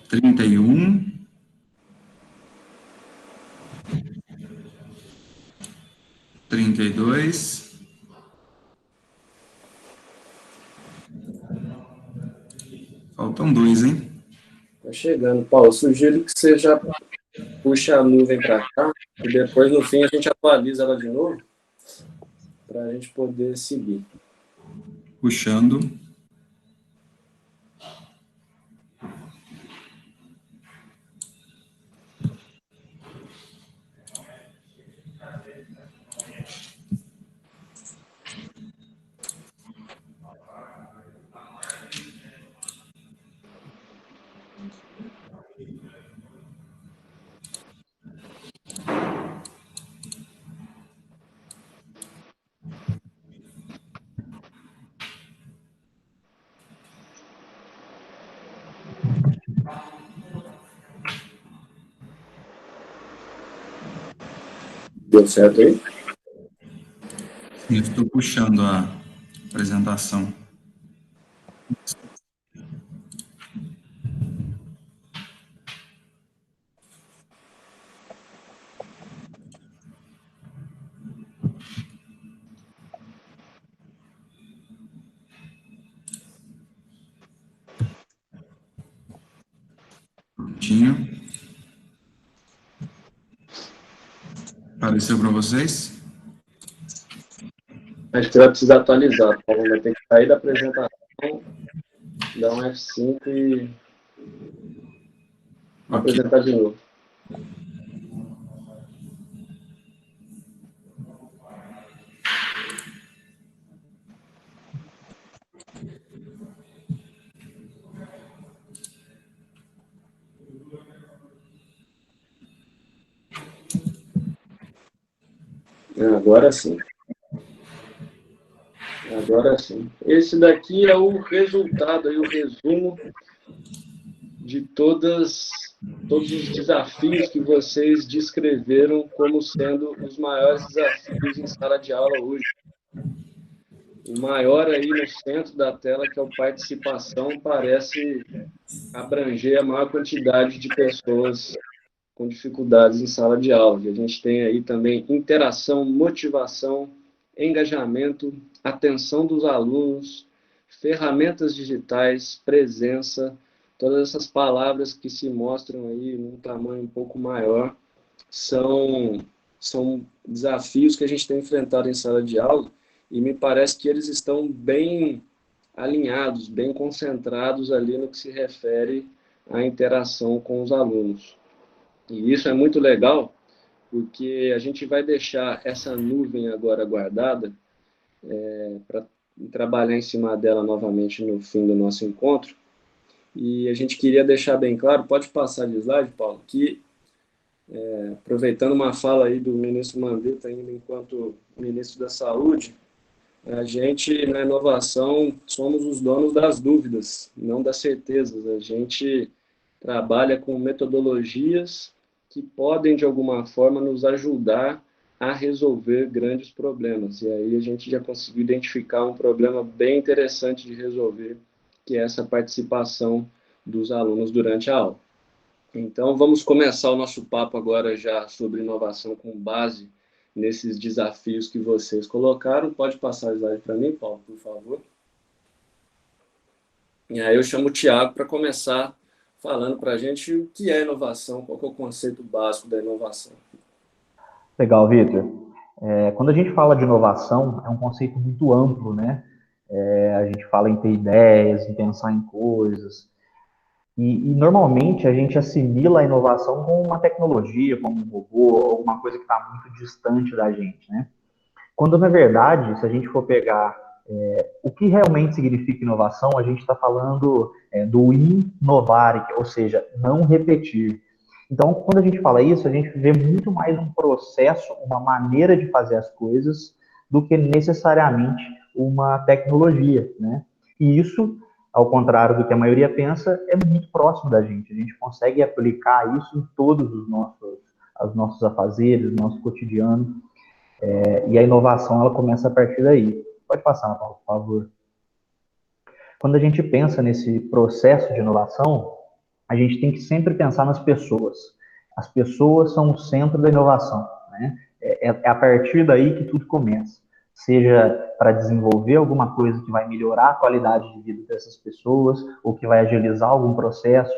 31, 32, faltam 2, hein? Tá chegando, Paulo. Sugiro que você já puxe a nuvem para cá e depois, no fim, a gente atualiza ela de novo para a gente poder seguir. Puxando. Deu certo aí? Eu estou puxando a apresentação. Prontinho. Apareceu para vocês? Acho que vai precisar atualizar. Paulo vai ter que sair da apresentação, dar um F5 e apresentar de novo. Agora sim. Agora sim. Esse daqui é o resultado, aí, o resumo de todos os desafios que vocês descreveram como sendo os maiores desafios em sala de aula hoje. O maior aí no centro da tela, que é o participação, parece abranger a maior quantidade de pessoas com dificuldades em sala de aula. E a gente tem aí também interação, motivação, engajamento, atenção dos alunos, ferramentas digitais, presença, todas essas palavras que se mostram aí num tamanho um pouco maior, são desafios que a gente tem enfrentado em sala de aula, e me parece que eles estão bem alinhados, bem concentrados ali no que se refere à interação com os alunos. E isso é muito legal, porque a gente vai deixar essa nuvem agora guardada para trabalhar em cima dela novamente no fim do nosso encontro. E a gente queria deixar bem claro, pode passar de slide, Paulo, que aproveitando uma fala aí do ministro Mandetta, ainda enquanto ministro da Saúde, a gente, na inovação, somos os donos das dúvidas, não das certezas. A gente trabalha com metodologias que podem, de alguma forma, nos ajudar a resolver grandes problemas. E aí a gente já conseguiu identificar um problema bem interessante de resolver, que é essa participação dos alunos durante a aula. Então, vamos começar o nosso papo agora já sobre inovação com base nesses desafios que vocês colocaram. Pode passar o slide para mim, Paulo, por favor. E aí eu chamo o Thiago para começar falando para a gente o que é inovação, qual que é o conceito básico da inovação. Legal, Vitor. Quando a gente fala de inovação, é um conceito muito amplo, né? A gente fala em ter ideias, em pensar em coisas. E normalmente a gente assimila a inovação com uma tecnologia, como um robô, alguma coisa que está muito distante da gente, né? Quando, na verdade, se a gente for pegar o que realmente significa inovação, a gente está falando do inovar, ou seja, não repetir. Então, quando a gente fala isso, a gente vê muito mais um processo, uma maneira de fazer as coisas, do que necessariamente uma tecnologia, né? E isso, ao contrário do que a maioria pensa, é muito próximo da gente. A gente consegue aplicar isso em todos os aos nossos afazeres, ao nosso cotidiano. E a inovação, ela começa a partir daí. Pode passar, Paulo, por favor. Quando a gente pensa nesse processo de inovação, a gente tem que sempre pensar nas pessoas. As pessoas são o centro da inovação, né? É a partir daí que tudo começa. Seja para desenvolver alguma coisa que vai melhorar a qualidade de vida dessas pessoas, ou que vai agilizar algum processo.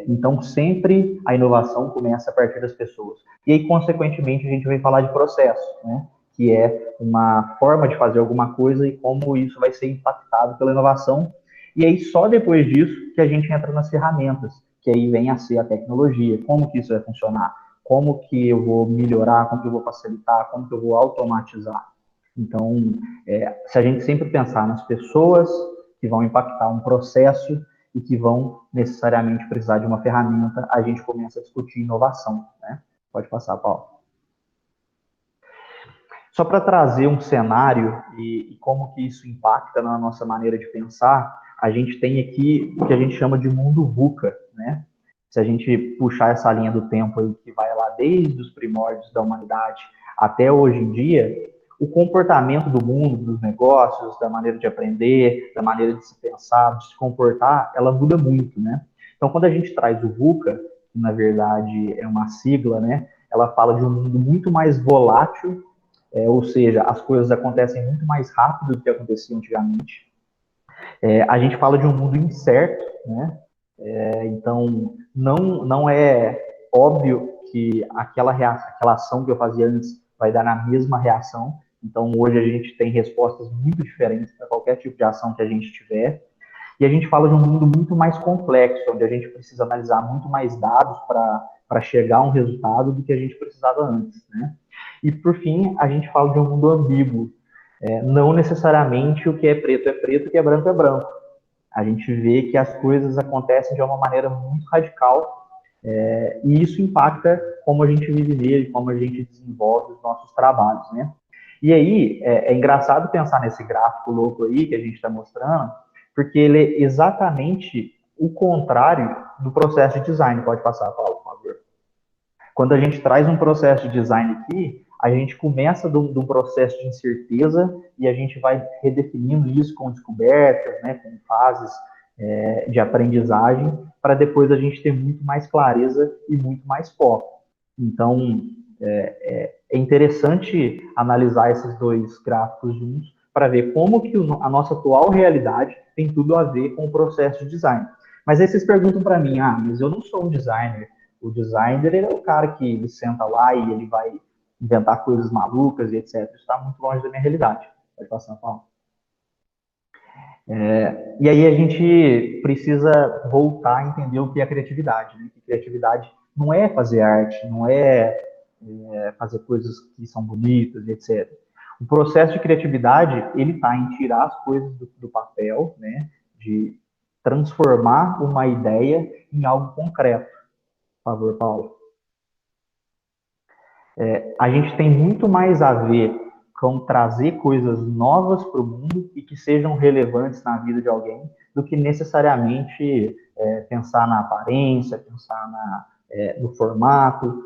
Então, sempre a inovação começa a partir das pessoas. E aí, consequentemente, a gente vai falar de processo, né? Que é uma forma de fazer alguma coisa e como isso vai ser impactado pela inovação. E aí, só depois disso que a gente entra nas ferramentas, que aí vem a ser a tecnologia, como que isso vai funcionar, como que eu vou melhorar, como que eu vou facilitar, como que eu vou automatizar. Então, se a gente sempre pensar nas pessoas que vão impactar um processo e que vão necessariamente precisar de uma ferramenta, a gente começa a discutir inovação, né? Pode passar, Paulo. Só para trazer um cenário e como que isso impacta na nossa maneira de pensar, a gente tem aqui o que a gente chama de mundo VUCA, né? Se a gente puxar essa linha do tempo aí, que vai lá desde os primórdios da humanidade até hoje em dia, o comportamento do mundo, dos negócios, da maneira de aprender, da maneira de se pensar, de se comportar, ela muda muito, né? Então, quando a gente traz o VUCA, que na verdade é uma sigla, né? Ela fala de um mundo muito mais volátil, ou seja, as coisas acontecem muito mais rápido do que acontecia antigamente. A gente fala de um mundo incerto, né? Então, não é óbvio que aquela ação que eu fazia antes vai dar na mesma reação. Então, hoje a gente tem respostas muito diferentes para qualquer tipo de ação que a gente tiver. E a gente fala de um mundo muito mais complexo, onde a gente precisa analisar muito mais dados para chegar a um resultado do que a gente precisava antes, né? E, por fim, a gente fala de um mundo ambíguo. Não necessariamente o que é preto, o que é branco é branco. A gente vê que as coisas acontecem de uma maneira muito radical, e isso impacta como a gente vive nele, como a gente desenvolve os nossos trabalhos, né? E aí, é engraçado pensar nesse gráfico louco aí que a gente está mostrando, porque ele é exatamente o contrário do processo de design. Pode passar, Paulo, por favor. Quando a gente traz um processo de design aqui, a gente começa de um processo de incerteza e a gente vai redefinindo isso com descobertas, né, com fases de aprendizagem, para depois a gente ter muito mais clareza e muito mais foco. Então, é interessante analisar esses dois gráficos juntos para ver como que a nossa atual realidade tem tudo a ver com o processo de design. Mas aí vocês perguntam para mim, mas eu não sou um designer. O designer, ele é o cara que ele senta lá e ele vai inventar coisas malucas e etc. Isso está muito longe da minha realidade. Pode passar, Paulo. E aí a gente precisa voltar a entender o que é criatividade, né? Que criatividade não é fazer arte, não é fazer coisas que são bonitas, etc. O processo de criatividade, ele está em tirar as coisas do papel, né? De transformar uma ideia em algo concreto. Por favor, Paulo. A gente tem muito mais a ver com trazer coisas novas para o mundo e que sejam relevantes na vida de alguém, do que necessariamente pensar na aparência, pensar no formato.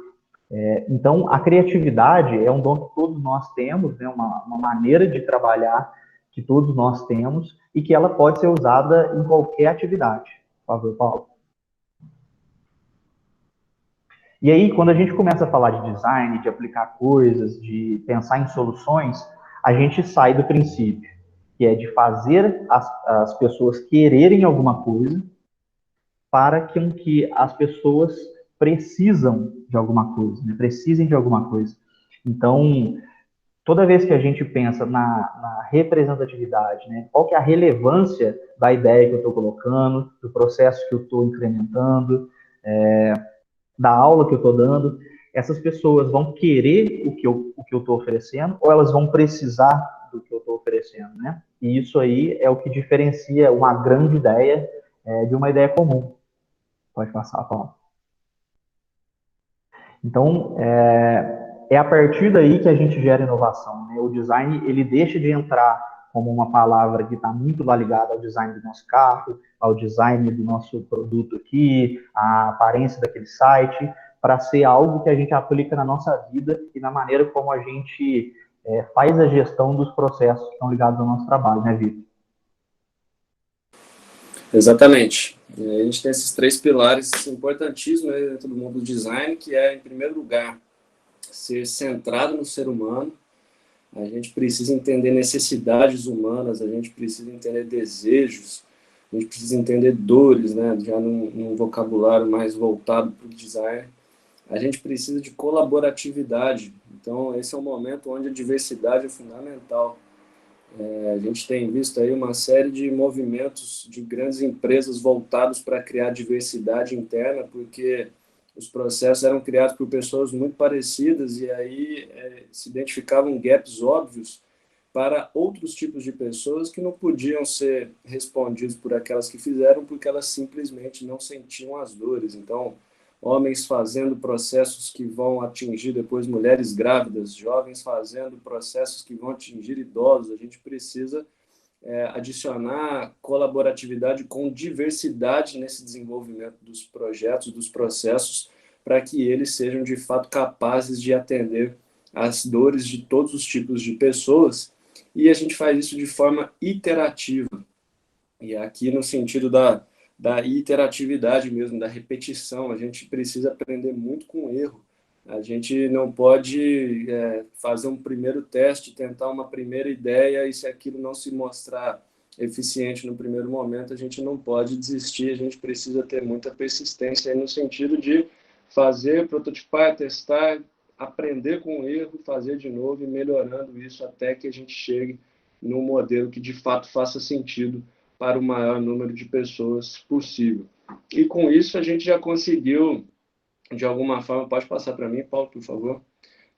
Então, a criatividade é um dom que todos nós temos, né? Uma maneira de trabalhar que todos nós temos e que ela pode ser usada em qualquer atividade. Por favor, Paulo. E aí, quando a gente começa a falar de design, de aplicar coisas, de pensar em soluções, a gente sai do princípio, que é de fazer as pessoas quererem alguma coisa para que as pessoas precisam de alguma coisa, né? Precisem de alguma coisa. Então, toda vez que a gente pensa na representatividade, né? Qual que é a relevância da ideia que eu estou colocando, do processo que eu estou incrementando, da aula que eu estou dando, essas pessoas vão querer o que eu estou oferecendo ou elas vão precisar do que eu estou oferecendo, né? E isso aí é o que diferencia uma grande ideia de uma ideia comum. Pode passar, Paulo. Então, é a partir daí que a gente gera inovação, né? O design, ele deixa de entrar como uma palavra que está muito lá ligada ao design do nosso carro, ao design do nosso produto aqui, à aparência daquele site, para ser algo que a gente aplica na nossa vida e na maneira como a gente faz a gestão dos processos que estão ligados ao nosso trabalho, né, Vitor? Exatamente. A gente tem esses 3 pilares importantíssimos dentro do mundo do design, que é, em primeiro lugar, ser centrado no ser humano. A gente precisa entender necessidades humanas, a gente precisa entender desejos, a gente precisa entender dores, né? Já num vocabulário mais voltado para o design. A gente precisa de colaboratividade. Então, esse é um momento onde a diversidade é fundamental. A gente tem visto aí uma série de movimentos de grandes empresas voltados para criar diversidade interna, porque os processos eram criados por pessoas muito parecidas e aí se identificavam gaps óbvios para outros tipos de pessoas que não podiam ser respondidos por aquelas que fizeram, porque elas simplesmente não sentiam as dores. Então, homens fazendo processos que vão atingir depois mulheres grávidas, jovens fazendo processos que vão atingir idosos. A gente precisa adicionar colaboratividade com diversidade nesse desenvolvimento dos projetos, dos processos, para que eles sejam de fato capazes de atender às dores de todos os tipos de pessoas. E a gente faz isso de forma iterativa. E aqui no sentido da iteratividade mesmo, da repetição. A gente precisa aprender muito com o erro. A gente não pode fazer um primeiro teste, tentar uma primeira ideia, e se aquilo não se mostrar eficiente no primeiro momento, a gente não pode desistir, a gente precisa ter muita persistência aí no sentido de fazer, prototipar, testar, aprender com o erro, fazer de novo e melhorando isso até que a gente chegue num modelo que de fato faça sentido para o maior número de pessoas possível. E com isso a gente já conseguiu, de alguma forma, pode passar para mim, Paulo, por favor?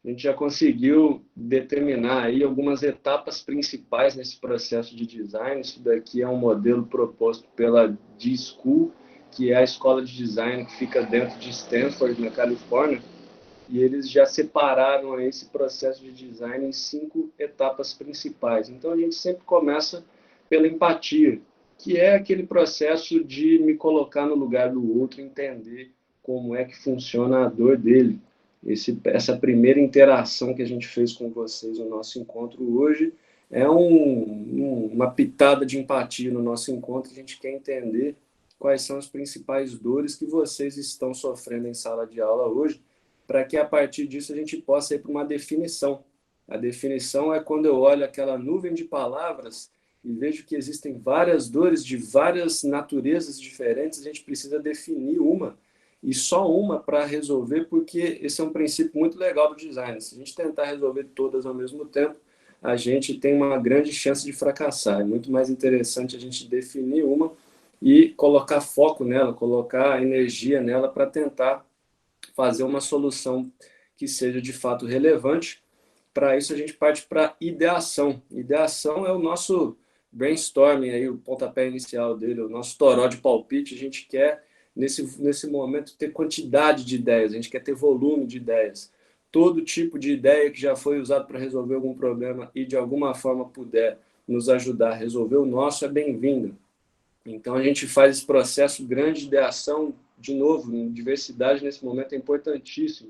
A gente já conseguiu determinar aí algumas etapas principais nesse processo de design. Isso daqui é um modelo proposto pela D-School, que é a escola de design que fica dentro de Stanford, na Califórnia, e eles já separaram esse processo de design em 5 etapas principais. Então a gente sempre começa pela empatia, que é aquele processo de me colocar no lugar do outro, entender como é que funciona a dor dele. Essa primeira interação que a gente fez com vocês no nosso encontro hoje é uma pitada de empatia no nosso encontro. A gente quer entender quais são as principais dores que vocês estão sofrendo em sala de aula hoje, para que a partir disso a gente possa ir para uma definição. A definição é quando eu olho aquela nuvem de palavras e vejo que existem várias dores de várias naturezas diferentes, a gente precisa definir uma, e só uma para resolver, porque esse é um princípio muito legal do design. Se a gente tentar resolver todas ao mesmo tempo, a gente tem uma grande chance de fracassar. É muito mais interessante a gente definir uma e colocar foco nela, colocar energia nela para tentar fazer uma solução que seja de fato relevante. Para isso a gente parte para ideação. Ideação é o nosso brainstorming, aí, o pontapé inicial dele, o nosso toró de palpite. A gente quer, nesse momento, ter quantidade de ideias, a gente quer ter volume de ideias. Todo tipo de ideia que já foi usado para resolver algum problema e de alguma forma puder nos ajudar a resolver o nosso é bem-vinda. Então a gente faz esse processo grande de ideação, de novo, diversidade nesse momento é importantíssimo,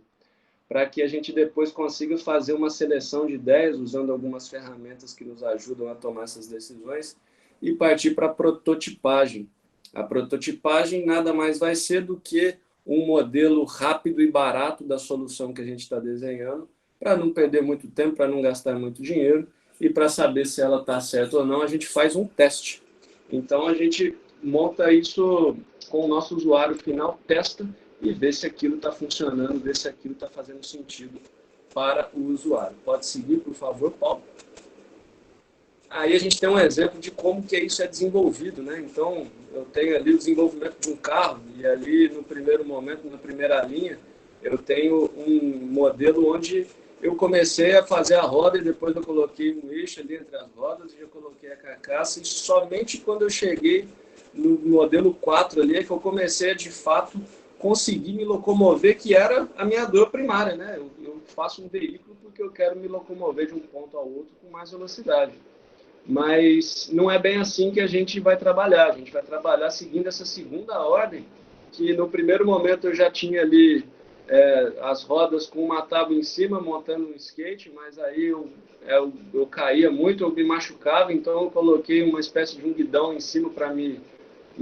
para que a gente depois consiga fazer uma seleção de ideias, usando algumas ferramentas que nos ajudam a tomar essas decisões, e partir para a prototipagem. A prototipagem nada mais vai ser do que um modelo rápido e barato da solução que a gente está desenhando, para não perder muito tempo, para não gastar muito dinheiro, e para saber se ela está certa ou não, a gente faz um teste. Então, a gente monta isso com o nosso usuário final, testa e vê se aquilo está funcionando, vê se aquilo está fazendo sentido para o usuário. Pode seguir, por favor, Paulo? Aí a gente tem um exemplo de como que isso é desenvolvido, né? Então, eu tenho ali o desenvolvimento de um carro e ali, no primeiro momento, na primeira linha, eu tenho um modelo onde eu comecei a fazer a roda e depois eu coloquei um eixo ali entre as rodas e eu coloquei a carcaça, e somente quando eu cheguei no modelo 4 ali é que eu comecei a, de fato, conseguir me locomover, que era a minha dor primária, né? Eu faço um veículo porque eu quero me locomover de um ponto ao outro com mais velocidade. Mas não é bem assim que a gente vai trabalhar. A gente vai trabalhar seguindo essa segunda ordem, que no primeiro momento eu já tinha ali as rodas com uma tábua em cima, montando um skate, mas aí eu caía muito, eu me machucava, então eu coloquei uma espécie de um guidão em cima para me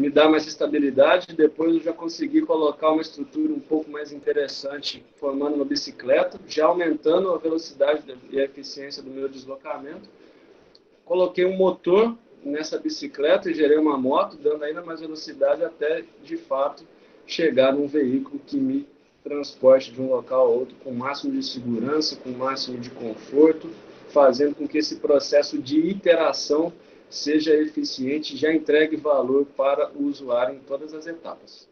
dar mais estabilidade. Depois eu já consegui colocar uma estrutura um pouco mais interessante, formando uma bicicleta, já aumentando a velocidade e a eficiência do meu deslocamento. Coloquei um motor nessa bicicleta e gerei uma moto, dando ainda mais velocidade até, de fato, chegar num veículo que me transporte de um local a outro com o máximo de segurança, com o máximo de conforto, fazendo com que esse processo de iteração seja eficiente e já entregue valor para o usuário em todas as etapas.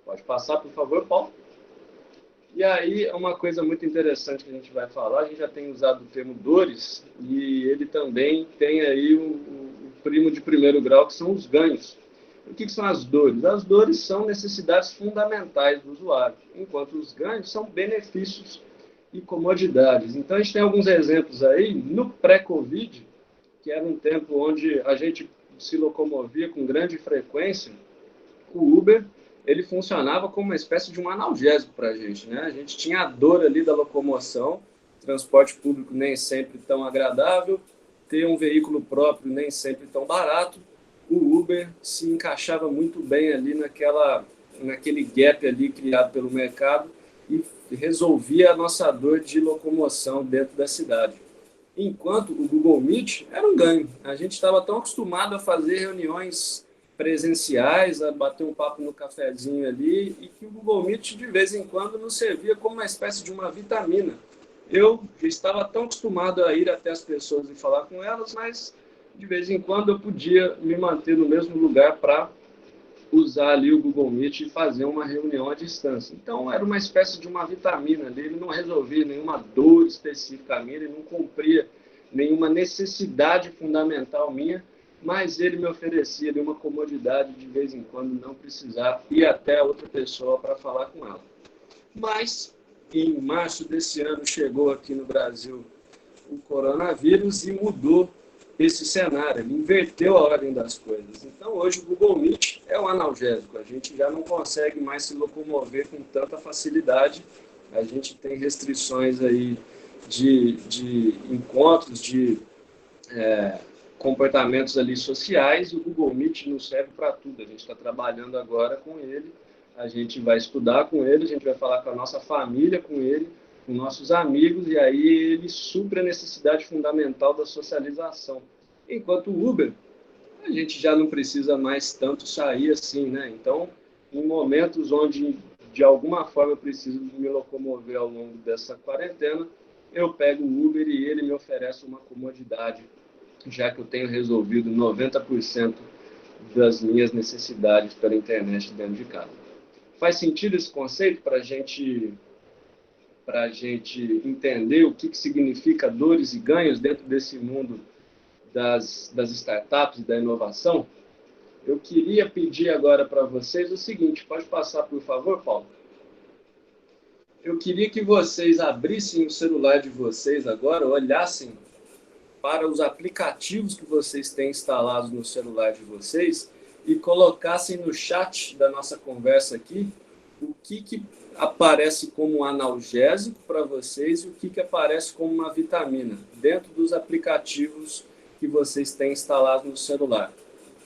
Pode passar, por favor, Paulo? E aí, uma coisa muito interessante que a gente vai falar, a gente já tem usado o termo dores, e ele também tem aí o primo de primeiro grau, que são os ganhos. O que são as dores? As dores são necessidades fundamentais do usuário, enquanto os ganhos são benefícios e comodidades. Então, a gente tem alguns exemplos aí. No pré-Covid, que era um tempo onde a gente se locomovia com grande frequência, o Uber ele funcionava como uma espécie de um analgésico para a gente, né? A gente tinha a dor ali da locomoção, transporte público nem sempre tão agradável, ter um veículo próprio nem sempre tão barato. O Uber se encaixava muito bem ali naquele gap ali criado pelo mercado e resolvia a nossa dor de locomoção dentro da cidade. Enquanto o Google Meet era um ganho. A gente estava tão acostumado a fazer reuniões presenciais, a bater um papo no cafezinho ali, e que o Google Meet, de vez em quando, nos servia como uma espécie de uma vitamina. Eu estava tão acostumado a ir até as pessoas e falar com elas, mas, de vez em quando, eu podia me manter no mesmo lugar para usar ali o Google Meet e fazer uma reunião à distância. Então, era uma espécie de uma vitamina ali, ele não resolvia nenhuma dor específica minha, ele não cumpria nenhuma necessidade fundamental minha, mas ele me oferecia ali uma comodidade de vez em quando não precisar ir até outra pessoa para falar com ela. Mas, em março desse ano, chegou aqui no Brasil o coronavírus e mudou esse cenário, ele inverteu a ordem das coisas. Então, hoje, o Google Meet é um analgésico, a gente já não consegue mais se locomover com tanta facilidade, a gente tem restrições aí de encontros, de comportamentos ali sociais, e o Google Meet nos serve para tudo. A gente está trabalhando agora com ele, a gente vai estudar com ele, a gente vai falar com a nossa família com ele, com nossos amigos, e aí ele supre a necessidade fundamental da socialização. Enquanto o Uber, a gente já não precisa mais tanto sair assim, né? Então, em momentos onde, de alguma forma, eu preciso me locomover ao longo dessa quarentena, eu pego o Uber e ele me oferece uma comodidade, já que eu tenho resolvido 90% das minhas necessidades pela internet dentro de casa. Faz sentido esse conceito para a gente entender o que significa dores e ganhos dentro desse mundo das startups e da inovação? Eu queria pedir agora para vocês o seguinte, pode passar, por favor, Paulo? Eu queria que vocês abrissem o celular de vocês agora, olhassem para os aplicativos que vocês têm instalados no celular de vocês e colocassem no chat da nossa conversa aqui o que aparece como analgésico para vocês e o que aparece como uma vitamina dentro dos aplicativos que vocês têm instalados no celular.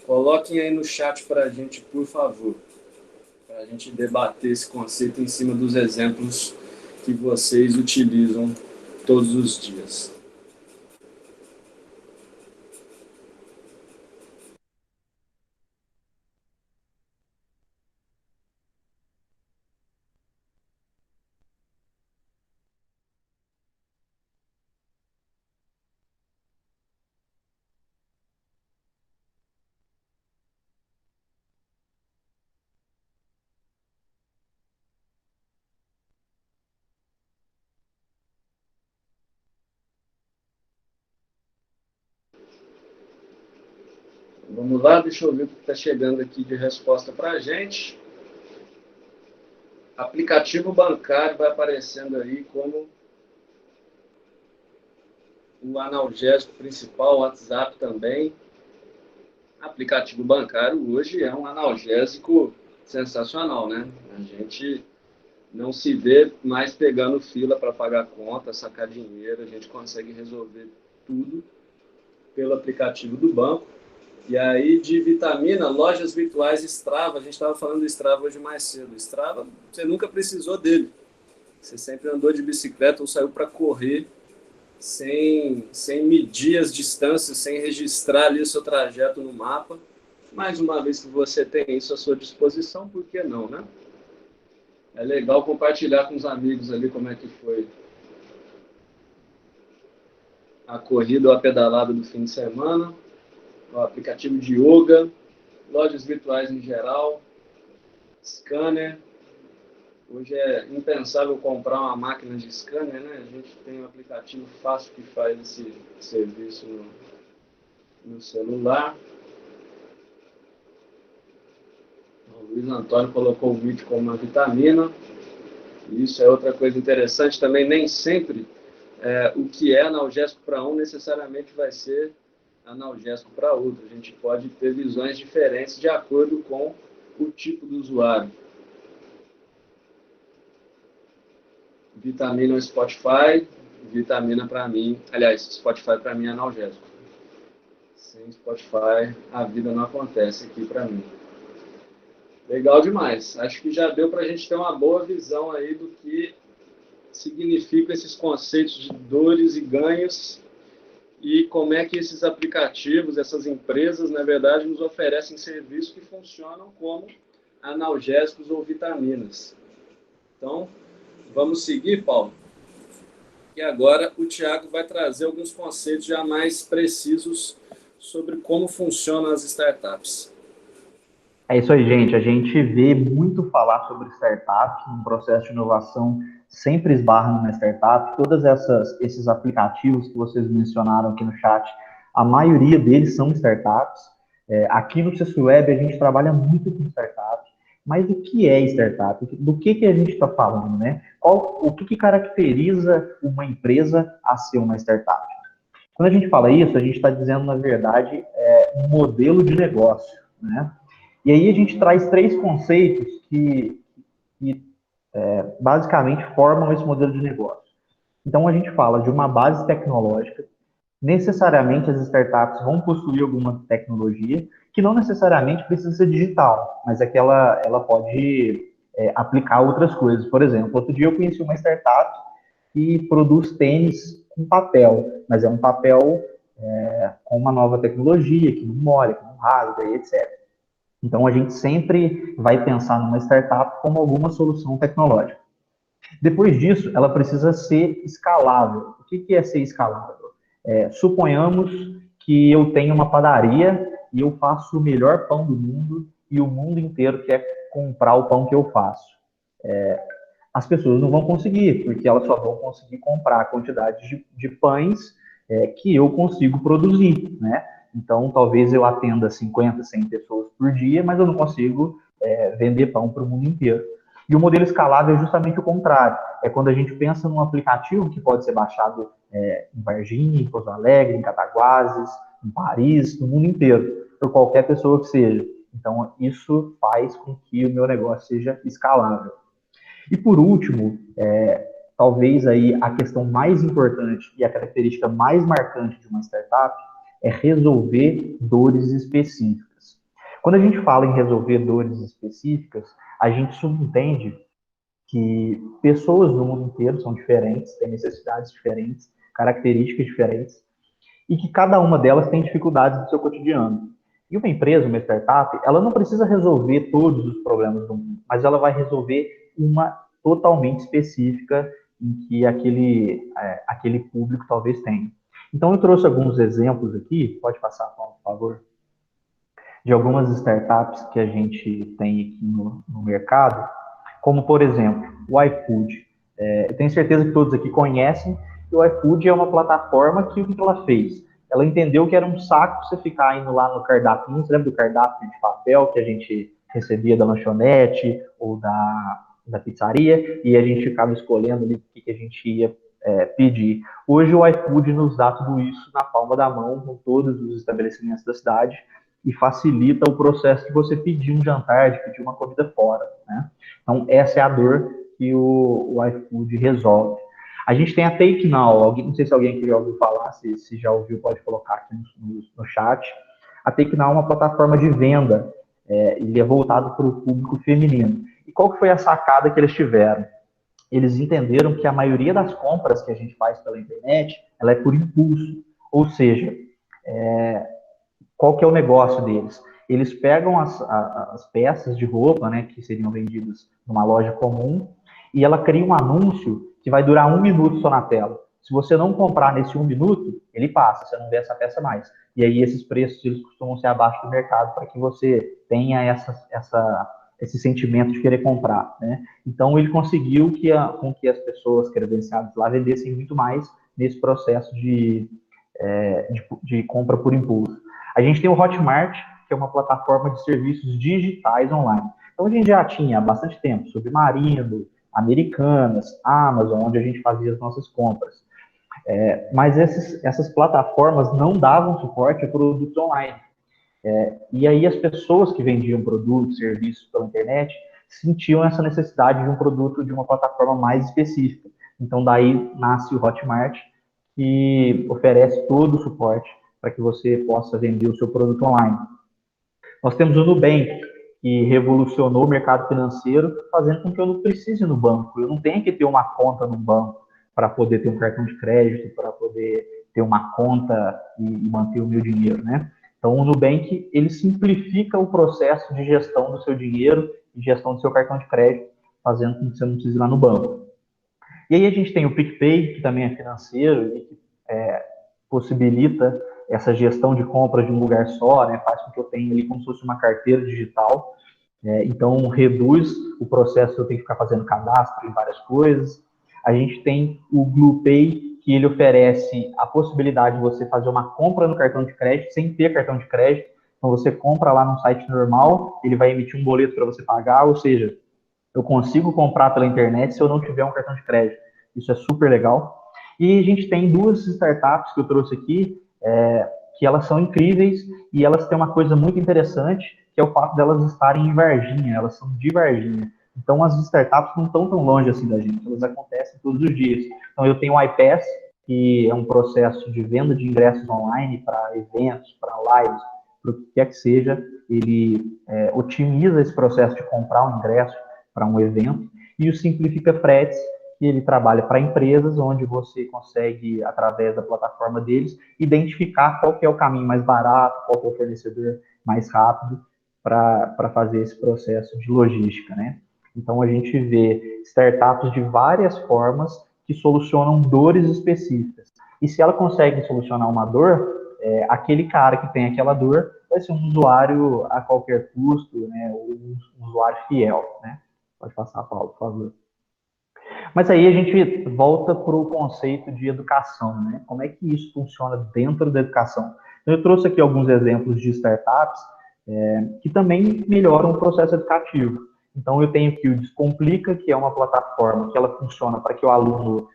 Coloquem aí no chat para a gente, por favor, para a gente debater esse conceito em cima dos exemplos que vocês utilizam todos os dias. Vamos lá, deixa eu ver o que está chegando aqui de resposta para a gente. Aplicativo bancário vai aparecendo aí como o analgésico principal, o WhatsApp também. Aplicativo bancário hoje é um analgésico sensacional, né? A gente não se vê mais pegando fila para pagar conta, sacar dinheiro, a gente consegue resolver tudo pelo aplicativo do banco. E aí, de vitamina, lojas virtuais Strava, a gente estava falando do Strava hoje mais cedo. Strava, você nunca precisou dele. Você sempre andou de bicicleta ou saiu para correr sem medir as distâncias, sem registrar ali o seu trajeto no mapa. Mais uma vez que você tem isso à sua disposição, por que não, né? É legal compartilhar com os amigos ali como é que foi a corrida ou a pedalada do fim de semana, o aplicativo de yoga, lojas virtuais em geral, scanner. Hoje é impensável comprar uma máquina de scanner, né? A gente tem um aplicativo fácil que faz esse serviço no celular. O Luiz Antônio colocou o vídeo como uma vitamina. Isso é outra coisa interessante também. Nem sempre o que é analgésico para um necessariamente vai ser analgésico para outro. A gente pode ter visões diferentes de acordo com o tipo do usuário. Vitamina no Spotify, vitamina para mim. Aliás, Spotify para mim é analgésico. Sem Spotify, a vida não acontece aqui para mim. Legal demais. Acho que já deu para a gente ter uma boa visão aí do que significam esses conceitos de dores e ganhos e como é que esses aplicativos, essas empresas, na verdade, nos oferecem serviços que funcionam como analgésicos ou vitaminas. Então, vamos seguir, Paulo? E agora o Thiago vai trazer alguns conceitos já mais precisos sobre como funcionam as startups. É isso aí, gente. A gente vê muito falar sobre startup, um processo de inovação sempre esbarra numa startup. Todos esses aplicativos que vocês mencionaram aqui no chat, a maioria deles são startups. Aqui no CSWeb a gente trabalha muito com startup. Mas o que é startup? Do que a gente está falando, né? O que caracteriza uma empresa a ser uma startup? Quando a gente fala isso, a gente está dizendo, na verdade, um modelo de negócio, né? E aí a gente traz 3 conceitos que basicamente formam esse modelo de negócio. Então a gente fala de uma base tecnológica. Necessariamente as startups vão possuir alguma tecnologia que não necessariamente precisa ser digital, mas é que ela pode aplicar outras coisas. Por exemplo, outro dia eu conheci uma startup que produz tênis com papel, mas é um papel com uma nova tecnologia, que não molha, que não rasga, e etc. Então, a gente sempre vai pensar numa startup como alguma solução tecnológica. Depois disso, ela precisa ser escalável. O que é ser escalável? Suponhamos que eu tenho uma padaria e eu faço o melhor pão do mundo e o mundo inteiro quer comprar o pão que eu faço. As pessoas não vão conseguir, porque elas só vão conseguir comprar a quantidade de pães que eu consigo produzir, né? Então, talvez eu atenda 50, 100 pessoas por dia, mas eu não consigo vender pão para o mundo inteiro. E o modelo escalável é justamente o contrário. É quando a gente pensa num aplicativo que pode ser baixado em Varginha, em Pouso Alegre, em Cataguases, em Paris, no mundo inteiro, por qualquer pessoa que seja. Então, isso faz com que o meu negócio seja escalável. E por último, talvez aí a questão mais importante e a característica mais marcante de uma startup é resolver dores específicas. Quando a gente fala em resolver dores específicas, a gente subentende que pessoas no mundo inteiro são diferentes, têm necessidades diferentes, características diferentes, e que cada uma delas tem dificuldades no seu cotidiano. E uma empresa, uma startup, ela não precisa resolver todos os problemas do mundo, mas ela vai resolver uma totalmente específica em que aquele público talvez tenha. Então, eu trouxe alguns exemplos aqui, pode passar, Paulo, por favor, de algumas startups que a gente tem aqui no mercado, como, por exemplo, o iFood. Eu tenho certeza que todos aqui conhecem que o iFood é uma plataforma que o que ela fez? Ela entendeu que era um saco você ficar indo lá no cardápio. Você lembra do cardápio de papel que a gente recebia da lanchonete ou da pizzaria, e a gente ficava escolhendo ali o que a gente ia pedir. Hoje o iFood nos dá tudo isso na palma da mão, com todos os estabelecimentos da cidade, e facilita o processo de você pedir um jantar, de pedir uma comida fora, né? Então, essa é a dor que o iFood resolve. A gente tem a Take Now, não sei se alguém aqui já ouviu falar, se já ouviu, pode colocar aqui no chat. A Take Now é uma plataforma de venda, ele é voltado para o público feminino. E qual que foi a sacada que eles tiveram? Eles entenderam que a maioria das compras que a gente faz pela internet, ela é por impulso. Ou seja, qual que é o negócio deles? Eles pegam as peças de roupa, né, que seriam vendidas numa loja comum, e ela cria um anúncio que vai durar 1 minuto só na tela. Se você não comprar nesse 1 minuto, ele passa, você não vê essa peça mais. E aí esses preços eles costumam ser abaixo do mercado para que você tenha esse sentimento de querer comprar, né? Então ele conseguiu com que as pessoas credenciadas lá vendessem muito mais nesse processo de compra por impulso. A gente tem o Hotmart, que é uma plataforma de serviços digitais online. Então a gente já tinha há bastante tempo Submarino, Americanas, Amazon, onde a gente fazia as nossas compras. Mas essas plataformas não davam suporte a produtos online. E aí as pessoas que vendiam produtos, serviços pela internet, sentiam essa necessidade de um produto de uma plataforma mais específica. Então daí nasce o Hotmart, que oferece todo o suporte para que você possa vender o seu produto online. Nós temos o Nubank, que revolucionou o mercado financeiro, fazendo com que eu não precise ir no banco, eu não tenha que ter uma conta no banco para poder ter um cartão de crédito, para poder ter uma conta e manter o meu dinheiro, né? Então, o Nubank, ele simplifica o processo de gestão do seu dinheiro e gestão do seu cartão de crédito, fazendo com que você não precise ir lá no banco. E aí a gente tem o PicPay, que também é financeiro e que possibilita essa gestão de compras de um lugar só, né? Faz com que eu tenha ali como se fosse uma carteira digital. Então, reduz o processo de eu ter que ficar fazendo cadastro em várias coisas. A gente tem o GluePay, que ele oferece a possibilidade de você fazer uma compra no cartão de crédito sem ter cartão de crédito. Então, você compra lá no site normal, ele vai emitir um boleto para você pagar, ou seja, eu consigo comprar pela internet se eu não tiver um cartão de crédito. Isso é super legal. E a gente tem 2 startups que eu trouxe aqui, que elas são incríveis e elas têm uma coisa muito interessante, que é o fato delas estarem em Varginha, elas são de Varginha. Então, as startups não estão tão longe assim da gente, elas acontecem todos os dias. Então, eu tenho o iPass, que é um processo de venda de ingressos online para eventos, para lives, para o que quer que seja. Ele otimiza esse processo de comprar um ingresso para um evento. E o Simplifica Fretes, que ele trabalha para empresas, onde você consegue, através da plataforma deles, identificar qual que é o caminho mais barato, qual que é o fornecedor mais rápido para fazer esse processo de logística, né? Então, a gente vê startups de várias formas que solucionam dores específicas. E se ela consegue solucionar uma dor, aquele cara que tem aquela dor vai ser um usuário a qualquer custo, né? Um usuário fiel, né? Pode passar, Paulo, por favor. Mas aí a gente volta para o conceito de educação, né? Como é que isso funciona dentro da educação? Eu trouxe aqui alguns exemplos de startups que também melhoram o processo educativo. Então, eu tenho aqui o Descomplica, que é uma plataforma que ela funciona para que o aluno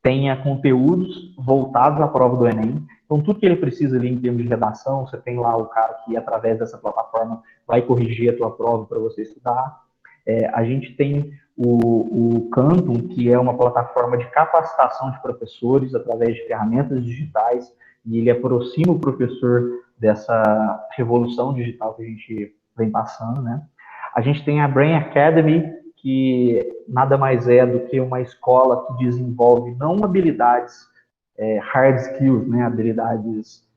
tenha conteúdos voltados à prova do Enem. Então, tudo que ele precisa ali em termos de redação, você tem lá o cara que, através dessa plataforma, vai corrigir a tua prova para você estudar. A gente tem o Cantum, que é uma plataforma de capacitação de professores através de ferramentas digitais, e ele aproxima o professor dessa revolução digital que a gente vem passando, né? A gente tem a Brain Academy, que nada mais é do que uma escola que desenvolve não habilidades hard skills, né, habilidades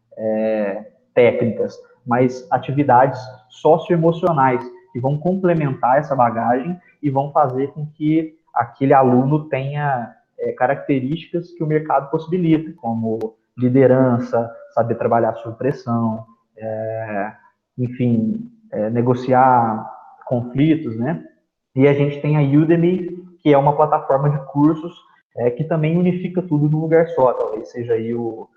técnicas, mas atividades socioemocionais que vão complementar essa bagagem e vão fazer com que aquele aluno tenha características que o mercado possibilita, como liderança, saber trabalhar sob pressão, enfim, negociar conflitos, né? E a gente tem a Udemy, que é uma plataforma de cursos que também unifica tudo num lugar só, talvez seja aí o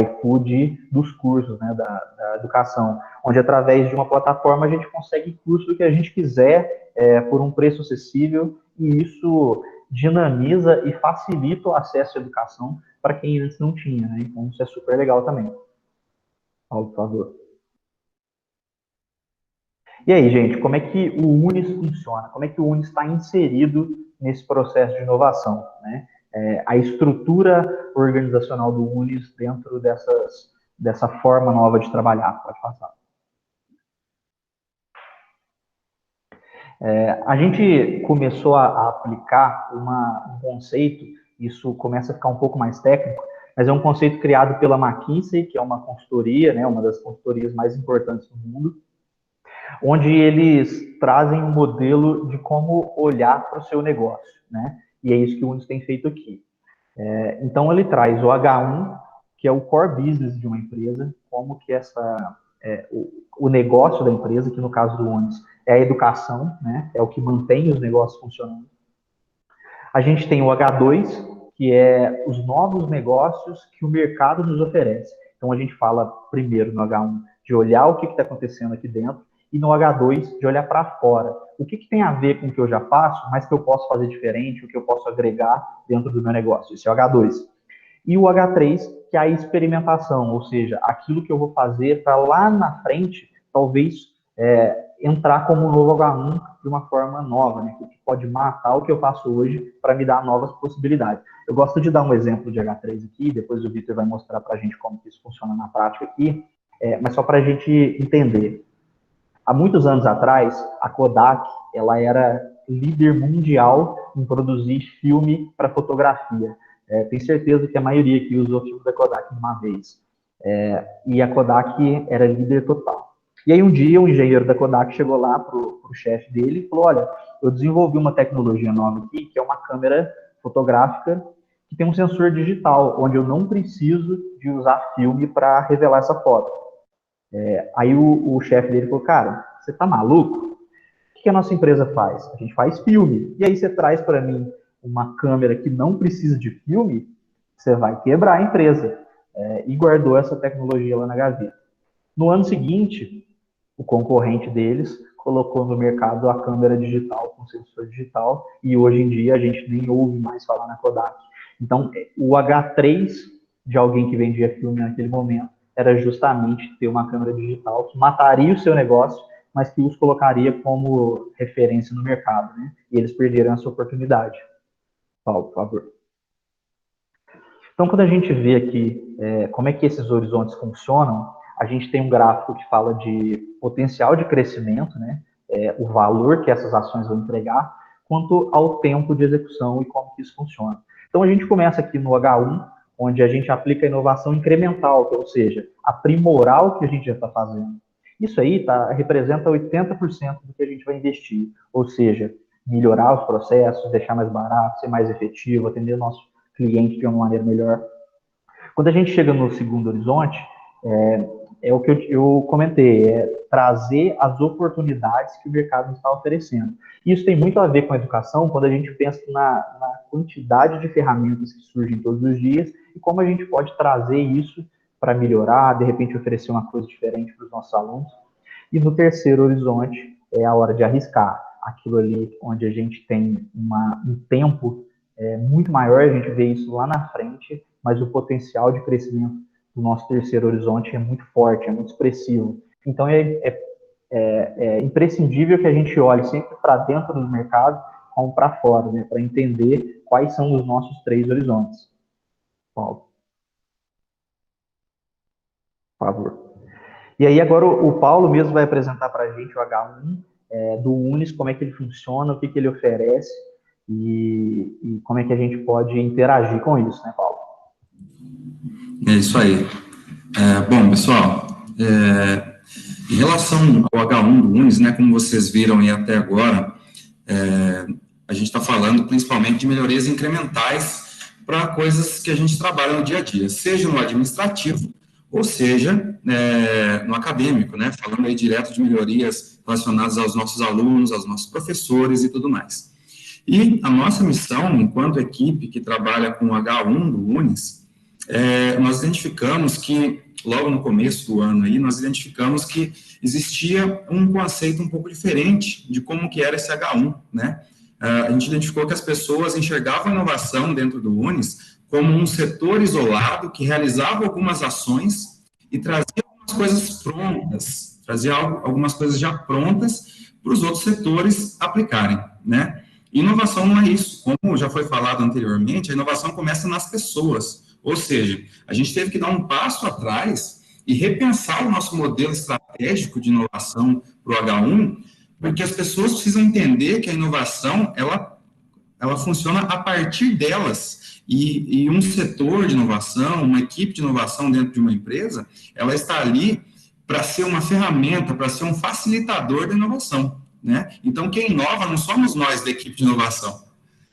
iFood dos cursos, né, da educação, onde através de uma plataforma a gente consegue curso que a gente quiser por um preço acessível, e isso dinamiza e facilita o acesso à educação para quem antes não tinha, né? Então isso é super legal também. Paulo, por favor. E aí, gente, como é que o UNIS funciona? Como é que o UNIS está inserido nesse processo de inovação, né? A estrutura organizacional do UNES dentro dessa forma nova de trabalhar. Pode passar. A gente começou a aplicar um conceito, isso começa a ficar um pouco mais técnico, mas é um conceito criado pela McKinsey, que é uma consultoria, né, uma das consultorias mais importantes do mundo, onde eles trazem um modelo de como olhar para o seu negócio, né? E é isso que o UNES tem feito aqui. Então, ele traz o H1, que é o core business de uma empresa, como que o negócio da empresa, que no caso do UNES é a educação, né? É o que mantém os negócios funcionando. A gente tem o H2, que é os novos negócios que o mercado nos oferece. Então, a gente fala primeiro no H1 de olhar o que está acontecendo aqui dentro, e no H2 de olhar para fora. O que tem a ver com o que eu já faço, mas que eu posso fazer diferente, o que eu posso agregar dentro do meu negócio. Esse é o H2. E o H3, que é a experimentação, ou seja, aquilo que eu vou fazer para lá na frente, talvez entrar como um novo H1 de uma forma nova, né? Que pode matar o que eu faço hoje para me dar novas possibilidades. Eu gosto de dar um exemplo de H3 aqui, depois o Vitor vai mostrar para a gente como que isso funciona na prática aqui, mas só para a gente entender. Há muitos anos atrás, a Kodak, ela era líder mundial em produzir filme para fotografia. Tenho certeza que a maioria aqui usou filme da Kodak de uma vez. E a Kodak era líder total. E aí um dia o engenheiro da Kodak chegou lá para o chefe dele e falou, olha, eu desenvolvi uma tecnologia nova aqui, que é uma câmera fotográfica que tem um sensor digital, onde eu não preciso de usar filme para revelar essa foto. Aí o chefe dele falou, cara, você tá maluco? O que a nossa empresa faz? A gente faz filme. E aí você traz para mim uma câmera que não precisa de filme, você vai quebrar a empresa. E guardou essa tecnologia lá na gaveta. No ano seguinte, o concorrente deles colocou no mercado a câmera digital com sensor digital e hoje em dia a gente nem ouve mais falar na Kodak. Então, o H3 de alguém que vendia filme naquele momento era justamente ter uma câmera digital que mataria o seu negócio, mas que os colocaria como referência no mercado, né? E eles perderam essa oportunidade. Paulo, por favor. Então, quando a gente vê aqui como é que esses horizontes funcionam, a gente tem um gráfico que fala de potencial de crescimento, né? O valor que essas ações vão entregar, quanto ao tempo de execução e como que isso funciona. Então, a gente começa aqui no H1, onde a gente aplica a inovação incremental, ou seja, aprimorar o que a gente já está fazendo. Isso aí representa 80% do que a gente vai investir, ou seja, melhorar os processos, deixar mais barato, ser mais efetivo, atender o nosso cliente de uma maneira melhor. Quando a gente chega no segundo horizonte, é o que eu comentei, trazer as oportunidades que o mercado está oferecendo. Isso tem muito a ver com a educação, quando a gente pensa na quantidade de ferramentas que surgem todos os dias e como a gente pode trazer isso para melhorar, de repente oferecer uma coisa diferente para os nossos alunos. E no terceiro horizonte é a hora de arriscar, aquilo ali onde a gente tem um tempo muito maior, a gente vê isso lá na frente, mas o potencial de crescimento do nosso terceiro horizonte é muito forte, é muito expressivo. Então, é imprescindível que a gente olhe sempre para dentro do mercado como para fora, né, para entender quais são os nossos 3 horizontes. Paulo. Por favor. E aí, agora, o Paulo mesmo vai apresentar para a gente o H1 do UNES, como é que ele funciona, o que ele oferece e como é que a gente pode interagir com isso, né, Paulo? É isso aí. Bom, pessoal, em relação ao H1 do UNES, né, como vocês viram aí até agora, a gente está falando principalmente de melhorias incrementais para coisas que a gente trabalha no dia a dia, seja no administrativo ou seja no acadêmico, né, falando aí direto de melhorias relacionadas aos nossos alunos, aos nossos professores e tudo mais. E a nossa missão, enquanto equipe que trabalha com o H1 do UNES, nós identificamos que, logo no começo do ano aí, nós identificamos que existia um conceito um pouco diferente de como que era esse H1, né? A gente identificou que as pessoas enxergavam a inovação dentro do UNES como um setor isolado que realizava algumas ações e trazia algumas coisas prontas, trazia algumas coisas já prontas para os outros setores aplicarem, né? Inovação não é isso. Como já foi falado anteriormente, a inovação começa nas pessoas. Ou seja, a gente teve que dar um passo atrás e repensar o nosso modelo estratégico de inovação para o H1, porque as pessoas precisam entender que a inovação, ela funciona a partir delas. E um setor de inovação, uma equipe de inovação dentro de uma empresa, ela está ali para ser uma ferramenta, para ser um facilitador da inovação, né? Então, quem inova não somos nós da equipe de inovação.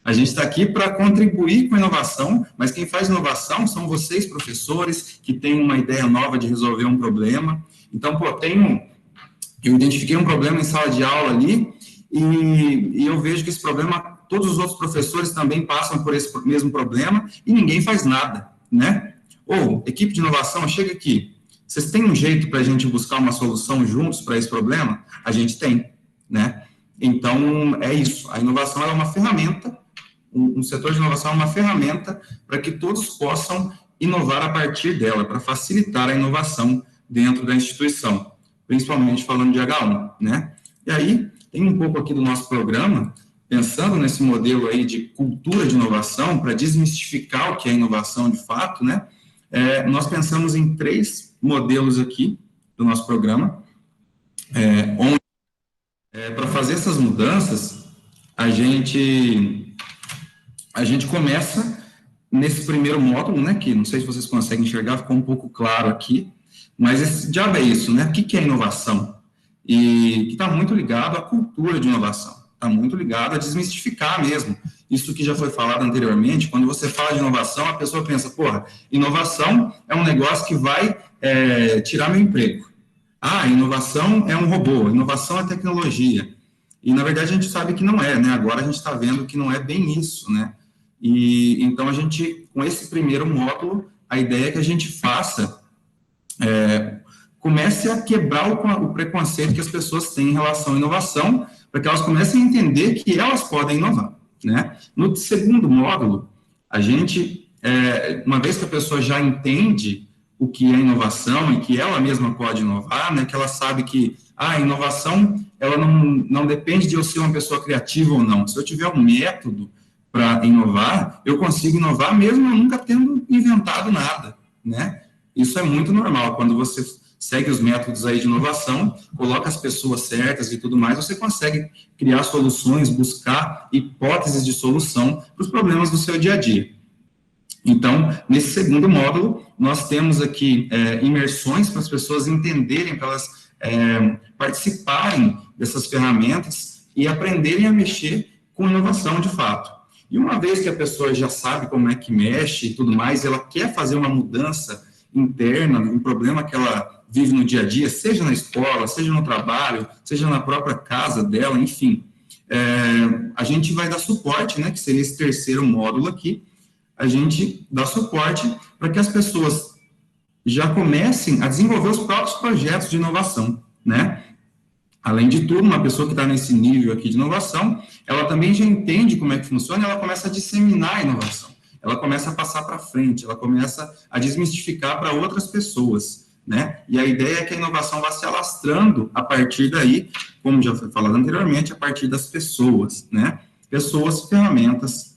A gente está aqui para contribuir com a inovação, mas quem faz inovação são vocês, professores, que têm uma ideia nova de resolver um problema. Então, eu identifiquei um problema em sala de aula ali, e eu vejo que esse problema, todos os outros professores também passam por esse mesmo problema, e ninguém faz nada, né? Ou, equipe de inovação, chega aqui, vocês têm um jeito para a gente buscar uma solução juntos para esse problema? A gente tem, né? Então, é isso. A inovação é uma ferramenta, um setor de inovação é uma ferramenta para que todos possam inovar a partir dela, para facilitar a inovação dentro da instituição, principalmente falando de H1, né? E aí, tem um pouco aqui do nosso programa, pensando nesse modelo aí de cultura de inovação, para desmistificar o que é inovação de fato, né? Nós pensamos em 3 modelos aqui do nosso programa, onde, para fazer essas mudanças, a gente começa nesse primeiro módulo, né, que não sei se vocês conseguem enxergar, ficou um pouco claro aqui, mas esse diabo é isso, né? O que é inovação? E que está muito ligado à cultura de inovação, está muito ligado a desmistificar mesmo. Isso que já foi falado anteriormente, quando você fala de inovação, a pessoa pensa, porra, inovação é um negócio que vai tirar meu emprego. Ah, inovação é um robô, inovação é tecnologia. E, na verdade, a gente sabe que não é, né? Agora a gente está vendo que não é bem isso, né? E, então, a gente, com esse primeiro módulo, a ideia é que a gente comece a quebrar o preconceito que as pessoas têm em relação à inovação, para que elas comecem a entender que elas podem inovar, né? No segundo módulo, a gente, uma vez que a pessoa já entende o que é inovação e que ela mesma pode inovar, né, que ela sabe que a inovação, ela não depende de eu ser uma pessoa criativa ou não. Se eu tiver um método para inovar, eu consigo inovar mesmo eu nunca tendo inventado nada, né? Isso é muito normal. Quando você segue os métodos aí de inovação, coloca as pessoas certas e tudo mais, você consegue criar soluções, buscar hipóteses de solução para os problemas do seu dia a dia. Então, nesse segundo módulo, nós temos aqui imersões para as pessoas entenderem, para elas participarem dessas ferramentas e aprenderem a mexer com inovação de fato. E uma vez que a pessoa já sabe como é que mexe e tudo mais, ela quer fazer uma mudança interna, um problema que ela vive no dia a dia, seja na escola, seja no trabalho, seja na própria casa dela, enfim. A gente vai dar suporte, né, que seria esse terceiro módulo aqui, a gente dá suporte para que as pessoas já comecem a desenvolver os próprios projetos de inovação, né? Além de tudo, uma pessoa que está nesse nível aqui de inovação, ela também já entende como é que funciona, ela começa a disseminar a inovação, ela começa a passar para frente, ela começa a desmistificar para outras pessoas, né? E a ideia é que a inovação vá se alastrando a partir daí, como já foi falado anteriormente, a partir das pessoas, né? Pessoas, ferramentas.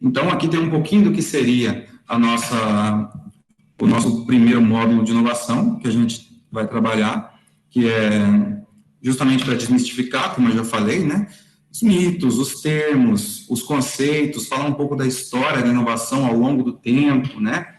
Então, aqui tem um pouquinho do que seria o nosso primeiro módulo de inovação, que a gente vai trabalhar, que é justamente para desmistificar, como eu já falei, né? Os mitos, os termos, os conceitos, falar um pouco da história da inovação ao longo do tempo, né?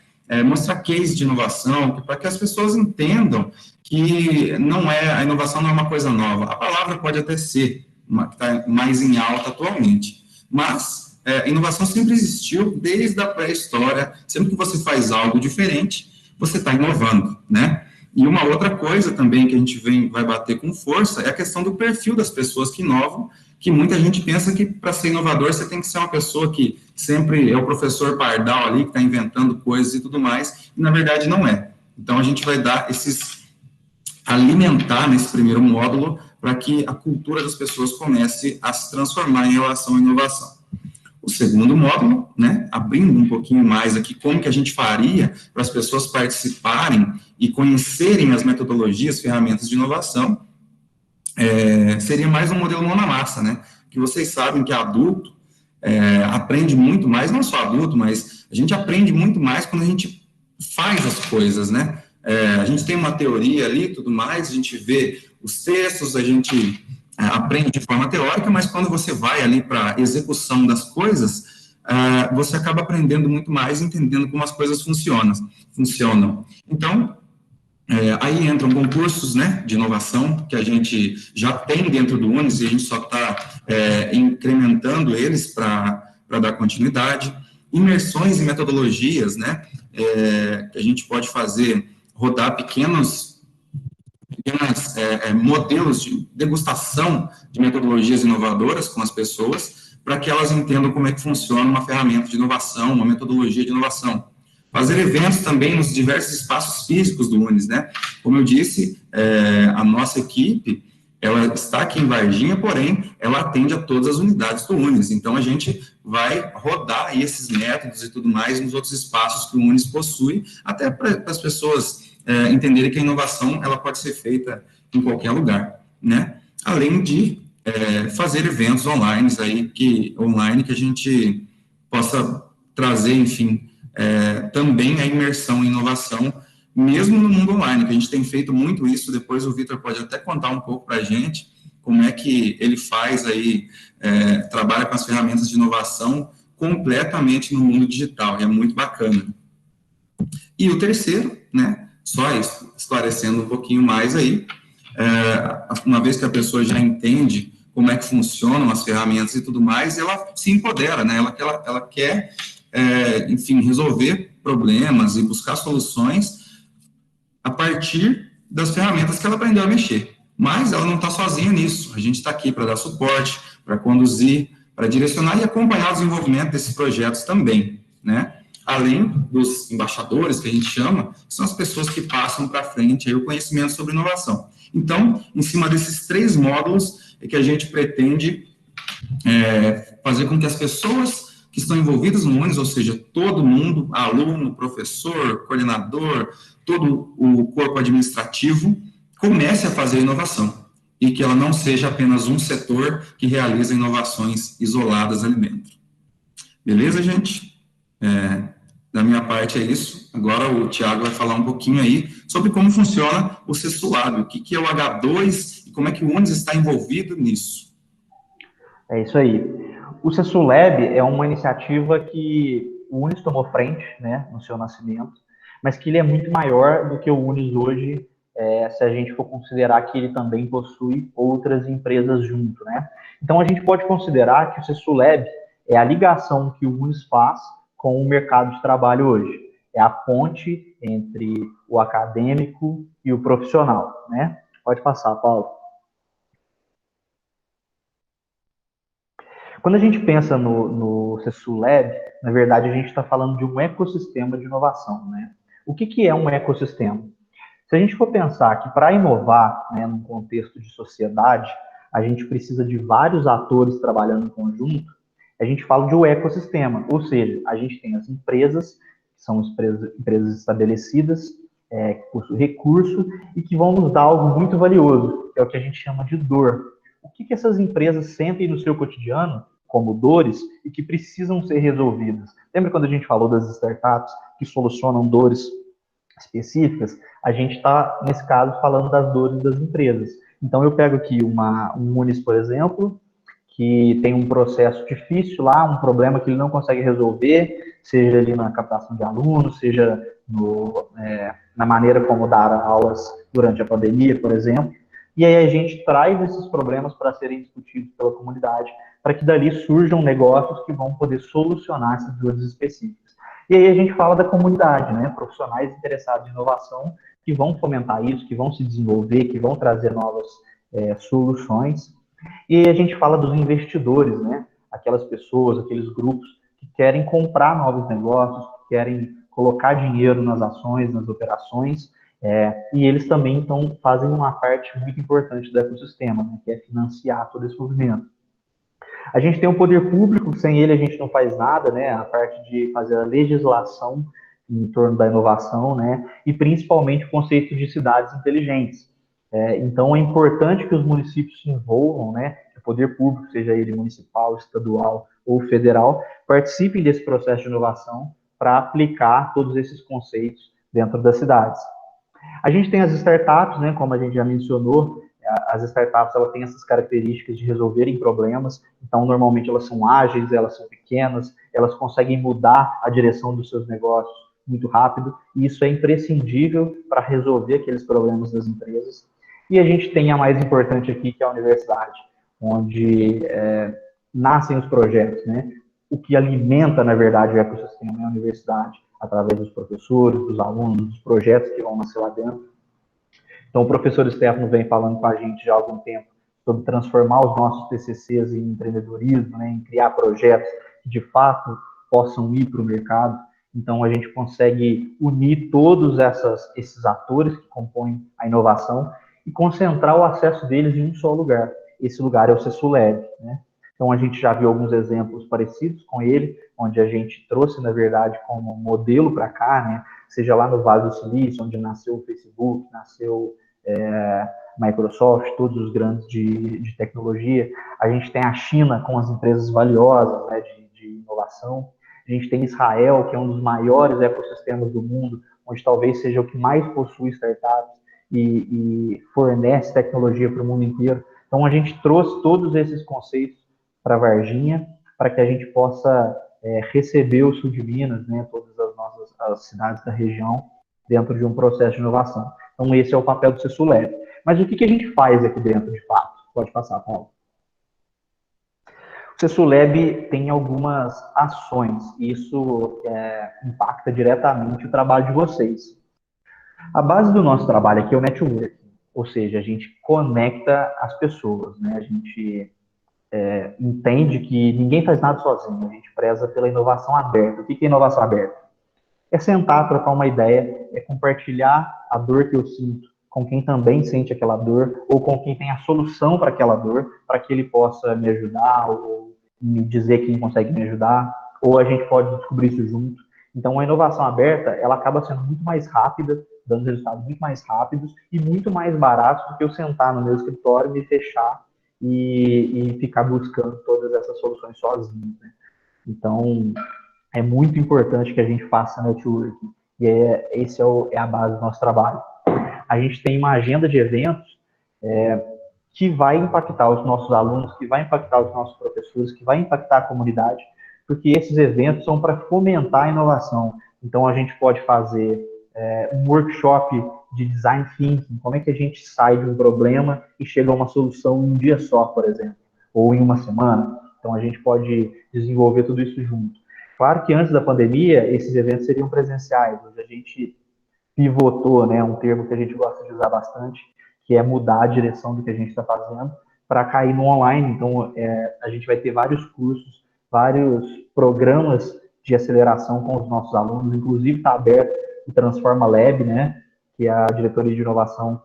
Mostrar case de inovação, para que as pessoas entendam que a inovação não é uma coisa nova. A palavra pode até ser, que está mais em alta atualmente, mas a inovação sempre existiu desde a pré-história. Sempre que você faz algo diferente, você está inovando, né? E uma outra coisa também que a gente vai bater com força é a questão do perfil das pessoas que inovam, que muita gente pensa que para ser inovador você tem que ser uma pessoa que sempre é o professor pardal ali, que está inventando coisas e tudo mais, e na verdade não é. Então a gente vai dar alimentar nesse primeiro módulo para que a cultura das pessoas comece a se transformar em relação à inovação. O segundo módulo, né, abrindo um pouquinho mais aqui como que a gente faria para as pessoas participarem e conhecerem as metodologias, ferramentas de inovação, seria mais um modelo mão na massa, né, que vocês sabem que adulto aprende muito mais, não só adulto, mas a gente aprende muito mais quando a gente faz as coisas, né? A gente tem uma teoria ali e tudo mais, a gente vê os textos, a gente aprende de forma teórica, mas quando você vai ali para a execução das coisas, você acaba aprendendo muito mais, entendendo como as coisas funcionam. Então, aí entram concursos, né, de inovação, que a gente já tem dentro do UNES, e a gente só está incrementando eles para dar continuidade. Imersões e metodologias, né, que a gente pode fazer, rodar pequenos modelos de degustação de metodologias inovadoras com as pessoas, para que elas entendam como é que funciona uma ferramenta de inovação, uma metodologia de inovação. Fazer eventos também nos diversos espaços físicos do UNES, né? Como eu disse, a nossa equipe, ela está aqui em Varginha, porém, ela atende a todas as unidades do UNES. Então, a gente vai rodar aí esses métodos e tudo mais nos outros espaços que o UNES possui, até para as pessoas entenderem que a inovação, ela pode ser feita em qualquer lugar, né? Além de fazer eventos online que a gente possa trazer, enfim, também a imersão em inovação, mesmo no mundo online, que a gente tem feito muito isso. Depois o Vitor pode até contar um pouco para a gente como é que ele faz aí, trabalha com as ferramentas de inovação completamente no mundo digital, e é muito bacana. E o terceiro, né, só esclarecendo um pouquinho mais aí, uma vez que a pessoa já entende como é que funcionam as ferramentas e tudo mais, ela se empodera, né, ela quer, enfim, resolver problemas e buscar soluções a partir das ferramentas que ela aprendeu a mexer. Mas ela não está sozinha nisso. A gente está aqui para dar suporte, para conduzir, para direcionar e acompanhar o desenvolvimento desses projetos também, né? Além dos embaixadores, que a gente chama, que são as pessoas que passam para frente aí o conhecimento sobre inovação. Então, em cima desses 3 módulos, é que a gente pretende fazer com que as pessoas que estão envolvidas no UNES, ou seja, todo mundo, aluno, professor, coordenador, todo o corpo administrativo, comece a fazer inovação, e que ela não seja apenas um setor que realiza inovações isoladas ali dentro. Beleza, gente? Da minha parte é isso. Agora o Thiago vai falar um pouquinho aí sobre como funciona o CESULAB, o que é o H2 e como é que o UNES está envolvido nisso. É isso aí. O CESULAB é uma iniciativa que o UNES tomou frente, né, no seu nascimento, mas que ele é muito maior do que o UNES hoje, se a gente for considerar que ele também possui outras empresas junto, né? Então, a gente pode considerar que o CESULAB é a ligação que o UNES faz com o mercado de trabalho hoje. É a ponte entre o acadêmico e o profissional, né? Pode passar, Paulo. Quando a gente pensa no CESULAB, na verdade, a gente está falando de um ecossistema de inovação, né? O que é um ecossistema? Se a gente for pensar que para inovar, né, num contexto de sociedade, a gente precisa de vários atores trabalhando em conjunto, a gente fala de um ecossistema, ou seja, a gente tem as empresas, que são empresas estabelecidas, que possuem recurso e que vão nos dar algo muito valioso, que é o que a gente chama de dor. O que essas empresas sentem no seu cotidiano como dores e que precisam ser resolvidas? Lembra quando a gente falou das startups que solucionam dores específicas? A gente está, nesse caso, falando das dores das empresas. Então, eu pego aqui um UNES, por exemplo, que tem um processo difícil lá, um problema que ele não consegue resolver, seja ali na captação de alunos, seja na maneira como dar aulas durante a pandemia, por exemplo. E aí a gente traz esses problemas para serem discutidos pela comunidade, para que dali surjam negócios que vão poder solucionar essas dores específicas. E aí a gente fala da comunidade, né? Profissionais interessados em inovação que vão fomentar isso, que vão se desenvolver, que vão trazer novas soluções. E aí a gente fala dos investidores, né? Aquelas pessoas, aqueles grupos que querem comprar novos negócios, que querem colocar dinheiro nas ações, nas operações, e eles também então fazem uma parte muito importante do ecossistema, né, que é financiar todo esse movimento. A gente tem o poder público, sem ele a gente não faz nada, né, a parte de fazer a legislação em torno da inovação, né, e principalmente o conceito de cidades inteligentes. Então é importante que os municípios se envolvam, né, que poder público, seja ele municipal, estadual ou federal, participem desse processo de inovação para aplicar todos esses conceitos dentro das cidades. A gente tem as startups, né, como a gente já mencionou, as startups elas têm essas características de resolverem problemas, então normalmente elas são ágeis, elas são pequenas, elas conseguem mudar a direção dos seus negócios muito rápido, e isso é imprescindível para resolver aqueles problemas das empresas. E a gente tem a mais importante aqui, que é a universidade, onde nascem os projetos, né? O que alimenta, na verdade, o ecossistema é a universidade, através dos professores, dos alunos, dos projetos que vão nascer lá dentro. Então, o professor Stefano vem falando com a gente já há algum tempo sobre transformar os nossos TCCs em empreendedorismo, né, em criar projetos que, de fato, possam ir para o mercado. Então, a gente consegue unir todos esses atores que compõem a inovação e concentrar o acesso deles em um só lugar. Esse lugar é o CESULEB, né? Então, a gente já viu alguns exemplos parecidos com ele, onde a gente trouxe, na verdade, como modelo para cá, né? Seja lá no Vale do Silício, onde nasceu o Facebook, nasceu Microsoft, todos os grandes de tecnologia. A gente tem a China com as empresas valiosas, né, de inovação. A gente tem Israel, que é um dos maiores ecossistemas do mundo, onde talvez seja o que mais possui startups e fornece tecnologia para o mundo inteiro. Então, a gente trouxe todos esses conceitos para Varginha, para que a gente possa receber o sul de Minas, né, todas as cidades da região, dentro de um processo de inovação. Então, esse é o papel do CESULEB. Mas o que a gente faz aqui dentro, de fato? Pode passar, Paulo. O CESULEB tem algumas ações, e isso impacta diretamente o trabalho de vocês. A base do nosso trabalho aqui é o networking, ou seja, a gente conecta as pessoas, né? A gente entende que ninguém faz nada sozinho, a gente preza pela inovação aberta. O que é inovação aberta? É sentar, trocar uma ideia, é compartilhar a dor que eu sinto com quem também sente aquela dor, ou com quem tem a solução para aquela dor, para que ele possa me ajudar, ou me dizer quem consegue me ajudar, ou a gente pode descobrir isso junto. Então, a inovação aberta, ela acaba sendo muito mais rápida, dando resultados muito mais rápidos e muito mais baratos do que eu sentar no meu escritório, me fechar e ficar buscando todas essas soluções sozinho, né? Então, é muito importante que a gente faça networking, e esse é a base do nosso trabalho. A gente tem uma agenda de eventos que vai impactar os nossos alunos, que vai impactar os nossos professores, que vai impactar a comunidade, porque esses eventos são para fomentar a inovação. Então, a gente pode fazer um workshop de design thinking, como é que a gente sai de um problema e chega a uma solução em um dia só, por exemplo, ou em uma semana. Então, a gente pode desenvolver tudo isso junto. Claro que antes da pandemia, esses eventos seriam presenciais. Hoje a gente pivotou, né, um termo que a gente gosta de usar bastante, que é mudar a direção do que a gente está fazendo para cair no online. Então, a gente vai ter vários cursos, vários programas de aceleração com os nossos alunos, inclusive está aberto o Transforma Lab, né, que a diretoria de inovação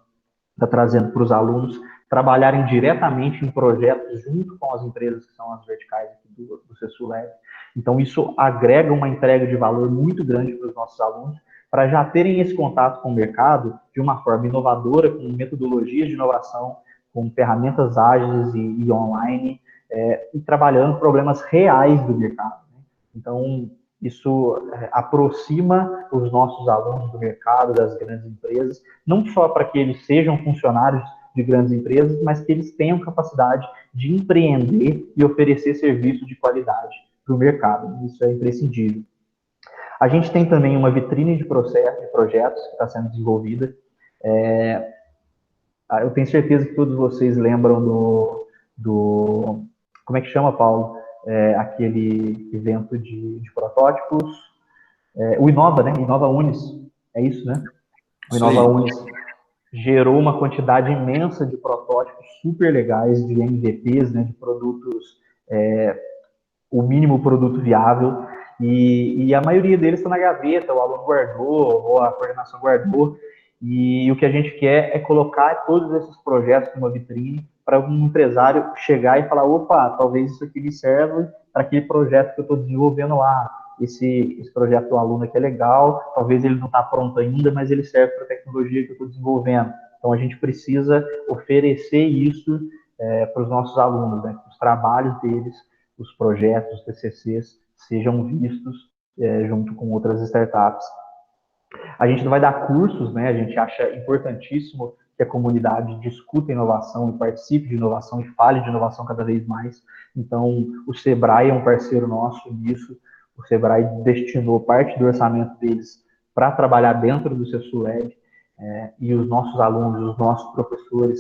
está trazendo para os alunos trabalharem diretamente em projetos junto com as empresas que são as verticais aqui do CESULEB. Então, isso agrega uma entrega de valor muito grande para os nossos alunos, para já terem esse contato com o mercado de uma forma inovadora, com metodologias de inovação, com ferramentas ágeis e online, e trabalhando problemas reais do mercado, né? Então, isso aproxima os nossos alunos do mercado, das grandes empresas, não só para que eles sejam funcionários de grandes empresas, mas que eles tenham capacidade de empreender e oferecer serviços de qualidade para o mercado. Isso é imprescindível. A gente tem também uma vitrine de projetos que está sendo desenvolvida. Eu tenho certeza que todos vocês lembram do como é que chama, Paulo? Aquele evento de protótipos. O Inova, né? Inova Unis. É isso, né? O Inova Unis gerou uma quantidade imensa de protótipos super legais, de MVPs, né? De produtos, o mínimo produto viável. E a maioria deles está na gaveta, o aluno guardou, ou a coordenação guardou, e o que a gente quer é colocar todos esses projetos numa vitrine para um empresário chegar e falar, opa, talvez isso aqui me serva para aquele projeto que eu estou desenvolvendo lá, esse projeto do aluno aqui é legal, talvez ele não está pronto ainda, mas ele serve para a tecnologia que eu estou desenvolvendo. Então, a gente precisa oferecer isso para os nossos alunos, né, que os trabalhos deles, os projetos, os TCCs, sejam vistos junto com outras startups. A gente não vai dar cursos, né? A gente acha importantíssimo que a comunidade discuta inovação e participe de inovação e fale de inovação cada vez mais. Então, o Sebrae é um parceiro nosso nisso. O Sebrae destinou parte do orçamento deles para trabalhar dentro do CESULEB, e os nossos alunos, os nossos professores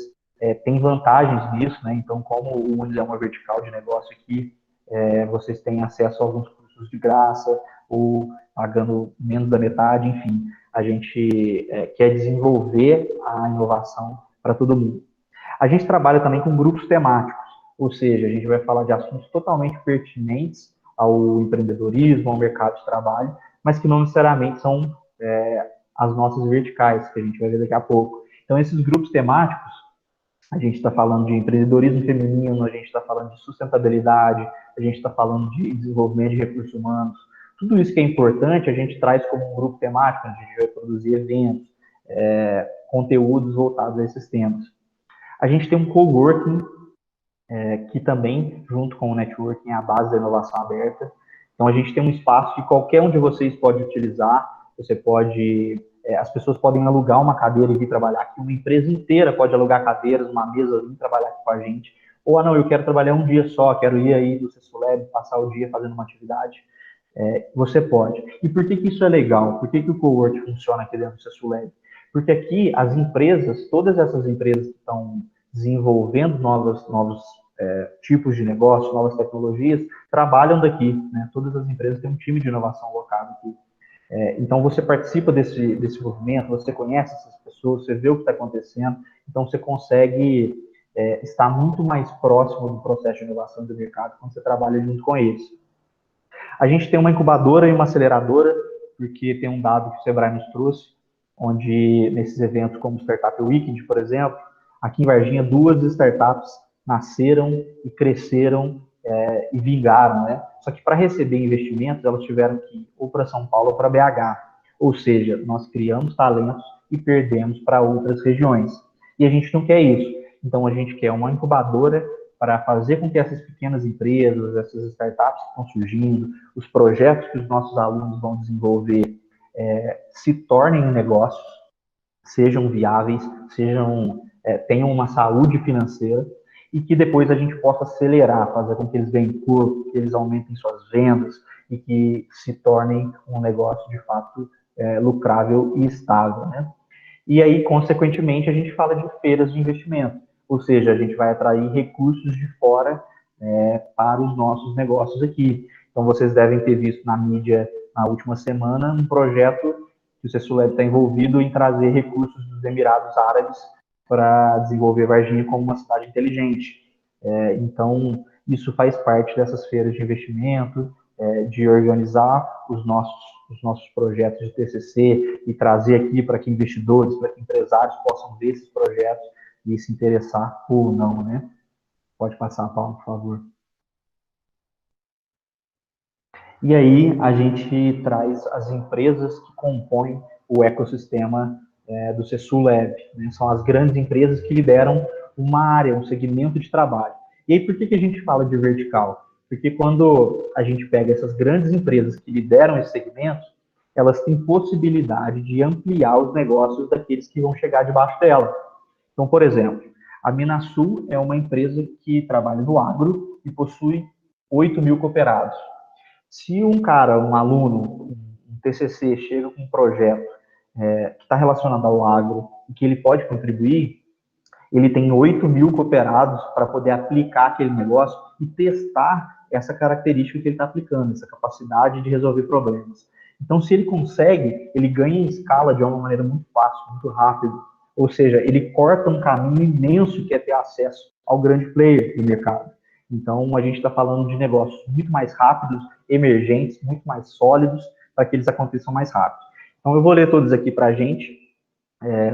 têm vantagens nisso, né? Então, como o Unis é uma vertical de negócio aqui, vocês têm acesso a alguns cursos de graça, ou pagando menos da metade, enfim. A gente quer desenvolver a inovação para todo mundo. A gente trabalha também com grupos temáticos, ou seja, a gente vai falar de assuntos totalmente pertinentes ao empreendedorismo, ao mercado de trabalho, mas que não necessariamente são as nossas verticais, que a gente vai ver daqui a pouco. Então, esses grupos temáticos, a gente está falando de empreendedorismo feminino, a gente está falando de sustentabilidade, a gente está falando de desenvolvimento de recursos humanos. Tudo isso que é importante, a gente traz como um grupo temático, onde a gente vai produzir eventos, conteúdos voltados a esses temas. A gente tem um coworking, que também, junto com o networking, é a base da inovação aberta. Então, a gente tem um espaço que qualquer um de vocês pode utilizar. Você pode... as pessoas podem alugar uma cadeira e vir trabalhar aqui. Uma empresa inteira pode alugar cadeiras, uma mesa, e vir trabalhar aqui com a gente. Ou, não, eu quero trabalhar um dia só, quero ir aí do CESULEB, passar o dia fazendo uma atividade. Você pode. E por que isso é legal? Por que o coworking funciona aqui dentro do CESULEB? Porque aqui as empresas, todas essas empresas que estão desenvolvendo novos tipos de negócio, novas tecnologias, trabalham daqui, né? Todas as empresas têm um time de inovação alocado aqui. Então você participa desse movimento, você conhece essas pessoas, você vê o que está acontecendo, então você consegue estar muito mais próximo do processo de inovação do mercado quando você trabalha junto com eles. A gente tem uma incubadora e uma aceleradora, porque tem um dado que o Sebrae nos trouxe, onde nesses eventos como o Startup Weekend, por exemplo, aqui em Varginha, 2 startups nasceram e cresceram e vingaram, né? Só que para receber investimentos, elas tiveram que ir ou para São Paulo ou para BH. Ou seja, nós criamos talentos e perdemos para outras regiões. E a gente não quer isso. Então, a gente quer uma incubadora para fazer com que essas pequenas empresas, essas startups que estão surgindo, os projetos que os nossos alunos vão desenvolver se tornem negócios, sejam viáveis, tenham uma saúde financeira, e que depois a gente possa acelerar, fazer com que eles ganhem corpo, que eles aumentem suas vendas e que se tornem um negócio de fato lucrável e estável, né? E aí, consequentemente, a gente fala de feiras de investimento, ou seja, a gente vai atrair recursos de fora para os nossos negócios aqui. Então, vocês devem ter visto na mídia, na última semana, um projeto que o CESULEB está envolvido em trazer recursos dos Emirados Árabes para desenvolver Varginha como uma cidade inteligente. Então, isso faz parte dessas feiras de investimento, de organizar os nossos projetos de TCC e trazer aqui para que investidores, para que empresários possam ver esses projetos e se interessar ou não, né? Pode passar, Paulo, por favor. E aí a gente traz as empresas que compõem o ecossistema do CESULEB, né? São as grandes empresas que lideram uma área, um segmento de trabalho. E aí por que a gente fala de vertical? Porque quando a gente pega essas grandes empresas que lideram esse segmento, elas têm possibilidade de ampliar os negócios daqueles que vão chegar debaixo dela. Então, por exemplo, a Minasul é uma empresa que trabalha no agro e possui 8.000 cooperados. Se um aluno, um TCC, chega com um projeto que está relacionado ao agro e que ele pode contribuir, ele tem 8.000 cooperados para poder aplicar aquele negócio e testar essa característica que ele está aplicando, essa capacidade de resolver problemas. Então, se ele consegue, ele ganha em escala de uma maneira muito fácil, muito rápido. Ou seja, ele corta um caminho imenso que é ter acesso ao grande player do mercado. Então, a gente está falando de negócios muito mais rápidos, emergentes, muito mais sólidos, para que eles aconteçam mais rápido. Então, eu vou ler todos aqui para a gente.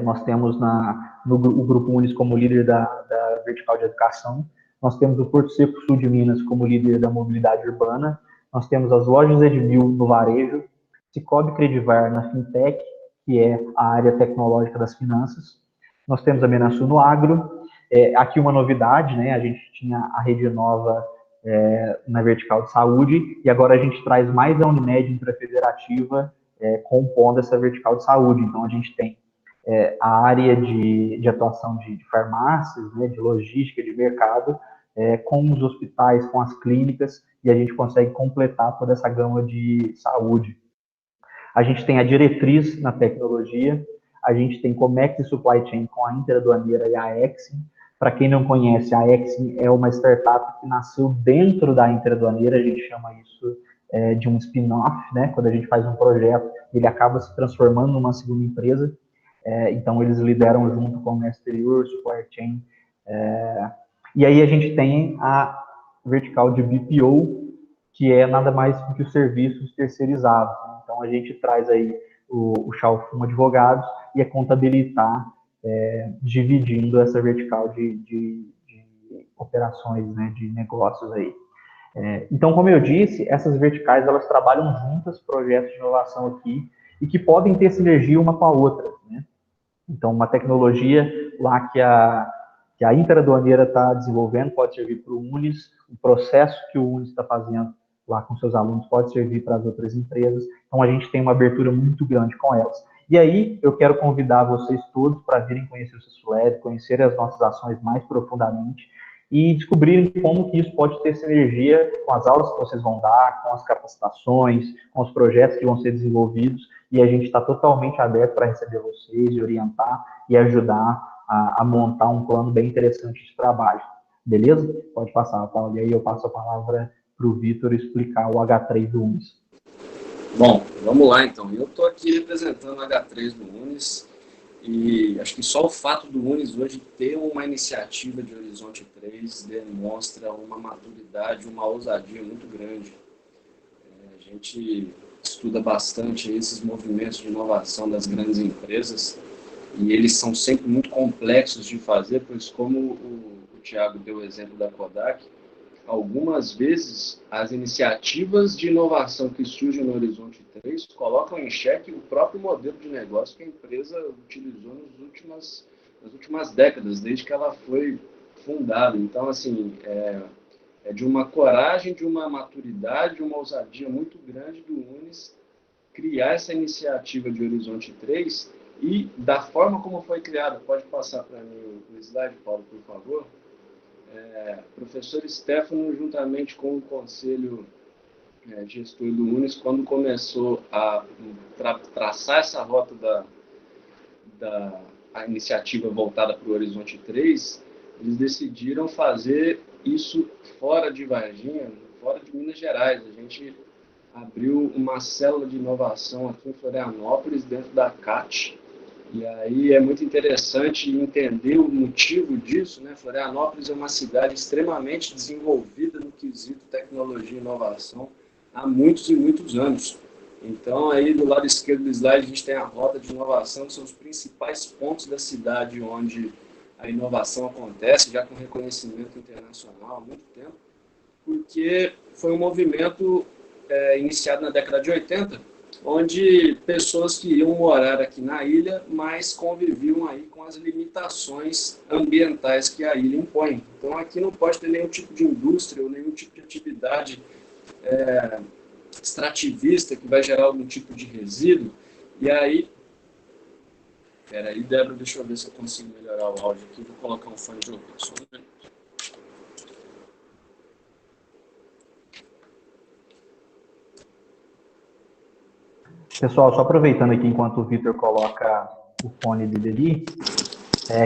Nós temos o Grupo Unis como líder da vertical de educação. Nós temos o Porto Seco Sul de Minas como líder da mobilidade urbana. Nós temos as lojas Edmil no varejo. Cicobi Credivar na fintech, que é a área tecnológica das finanças. Nós temos a Minasul no agro. Aqui uma novidade, né? A gente tinha a Rede Nova na vertical de saúde, e agora a gente traz mais a Unimed intrafederativa compondo essa vertical de saúde. Então, a gente tem a área de atuação de farmácias, né, de logística, de mercado, com os hospitais, com as clínicas, e a gente consegue completar toda essa gama de saúde. A gente tem a diretriz na tecnologia, a gente tem Comex e Supply Chain com a Interaduaneira e a Exim. Para quem não conhece, a Exim é uma startup que nasceu dentro da Interaduaneira, a gente chama isso de um spin-off, né? Quando a gente faz um projeto, ele acaba se transformando numa segunda empresa. Então, eles lideram junto com o exterior, Supply Chain. E aí a gente tem a vertical de BPO, que é nada mais do que os serviços terceirizados. Então, a gente traz aí o Chalfun Advogados e contabilizar, dividindo essa vertical de operações, né, de negócios aí. Então, como eu disse, essas verticais, elas trabalham juntas, projetos de inovação aqui, e que podem ter sinergia uma com a outra, né? Então, uma tecnologia lá que a Interaduaneira está desenvolvendo pode servir para o Unis, o processo que o Unis está fazendo lá com seus alunos pode servir para as outras empresas. Então, a gente tem uma abertura muito grande com elas. E aí, eu quero convidar vocês todos para virem conhecer o CISULEB, conhecer as nossas ações mais profundamente e descobrirem como que isso pode ter sinergia com as aulas que vocês vão dar, com as capacitações, com os projetos que vão ser desenvolvidos, e a gente está totalmente aberto para receber vocês e orientar e ajudar a montar um plano bem interessante de trabalho. Beleza? Pode passar, Paulo. E aí eu passo a palavra para o Vitor explicar o H3 do Unis. Bom, vamos lá então. Eu estou aqui representando o H3 do Unis e acho que só o fato do Unis hoje ter uma iniciativa de Horizonte 3 demonstra uma maturidade, uma ousadia muito grande. A gente estuda bastante esses movimentos de inovação das grandes empresas e eles são sempre muito complexos de fazer, pois como o Thiago deu o exemplo da Kodak, algumas vezes as iniciativas de inovação que surgem no Horizonte 3 colocam em xeque o próprio modelo de negócio que a empresa utilizou nas últimas décadas, desde que ela foi fundada. Então, assim, é de uma coragem, de uma maturidade, de uma ousadia muito grande do Unis criar essa iniciativa de Horizonte 3 e da forma como foi criada. Pode passar para mim o slide, Paulo, por favor? Professor Stefano, juntamente com o conselho gestor do Unis, quando começou a traçar essa rota da iniciativa voltada para o Horizonte 3, eles decidiram fazer isso fora de Varginha, fora de Minas Gerais. A gente abriu uma célula de inovação aqui em Florianópolis, dentro da CAT, e aí é muito interessante entender o motivo disso, né? Florianópolis é uma cidade extremamente desenvolvida no quesito tecnologia e inovação há muitos e muitos anos. Então, aí do lado esquerdo do slide, a gente tem a rota de inovação, que são os principais pontos da cidade onde a inovação acontece, já com reconhecimento internacional há muito tempo, porque foi um movimento iniciado na década de 80, onde pessoas que iam morar aqui na ilha, mas conviviam aí com as limitações ambientais que a ilha impõe. Então, aqui não pode ter nenhum tipo de indústria ou nenhum tipo de atividade extrativista que vai gerar algum tipo de resíduo. E aí, peraí, Débora, deixa eu ver se eu consigo melhorar o áudio aqui. Vou colocar um fone de ouvido. Só um minuto. Pessoal, só aproveitando aqui enquanto o Vitor coloca o fone dele ali,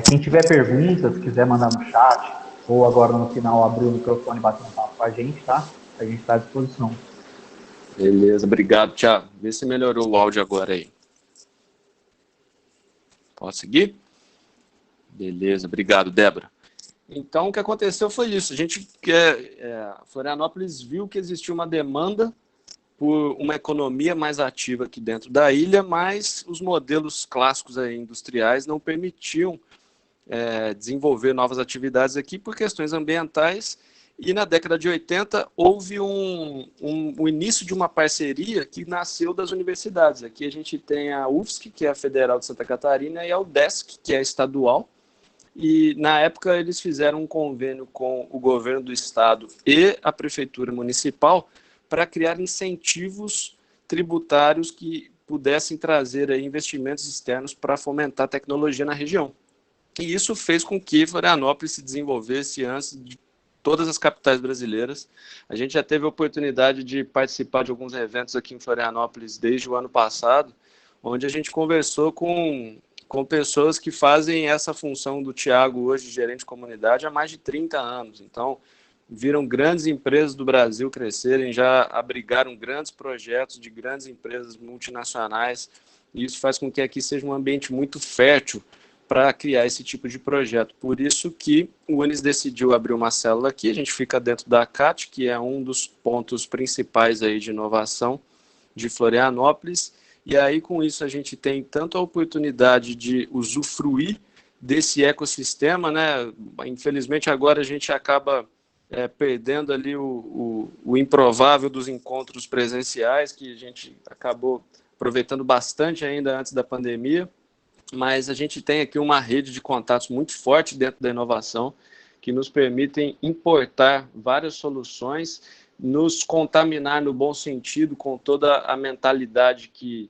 quem tiver perguntas, quiser mandar no chat, ou agora no final abrir o microfone e bater um papo com a gente, tá? A gente está à disposição. Beleza, obrigado, Thiago. Vê se melhorou o áudio agora aí. Posso seguir? Beleza, obrigado, Débora. Então, o que aconteceu foi isso. A gente, Florianópolis viu que existia uma demanda por uma economia mais ativa aqui dentro da ilha, mas os modelos clássicos industriais não permitiam desenvolver novas atividades aqui por questões ambientais. E na década de 80 houve o início de uma parceria que nasceu das universidades. Aqui a gente tem a UFSC, que é a Federal de Santa Catarina, e a UDESC, que é a estadual. e na época eles fizeram um convênio com o governo do estado e a prefeitura municipal para criar incentivos tributários que pudessem trazer aí investimentos externos para fomentar a tecnologia na região. E isso fez com que Florianópolis se desenvolvesse antes de todas as capitais brasileiras. A gente já teve a oportunidade de participar de alguns eventos aqui em Florianópolis desde o ano passado, onde a gente conversou com pessoas que fazem essa função do Thiago hoje, gerente de comunidade, há mais de 30 anos. Então, viram grandes empresas do Brasil crescerem, já abrigaram grandes projetos de grandes empresas multinacionais, e isso faz com que aqui seja um ambiente muito fértil para criar esse tipo de projeto. Por isso que o UNES decidiu abrir uma célula aqui, a gente fica dentro da CAT, que é um dos pontos principais aí de inovação de Florianópolis, e aí com isso a gente tem tanto a oportunidade de usufruir desse ecossistema, né? Infelizmente agora a gente acaba perdendo ali o improvável dos encontros presenciais, que a gente acabou aproveitando bastante ainda antes da pandemia, mas a gente tem aqui uma rede de contatos muito forte dentro da inovação, que nos permitem importar várias soluções, nos contaminar no bom sentido com toda a mentalidade que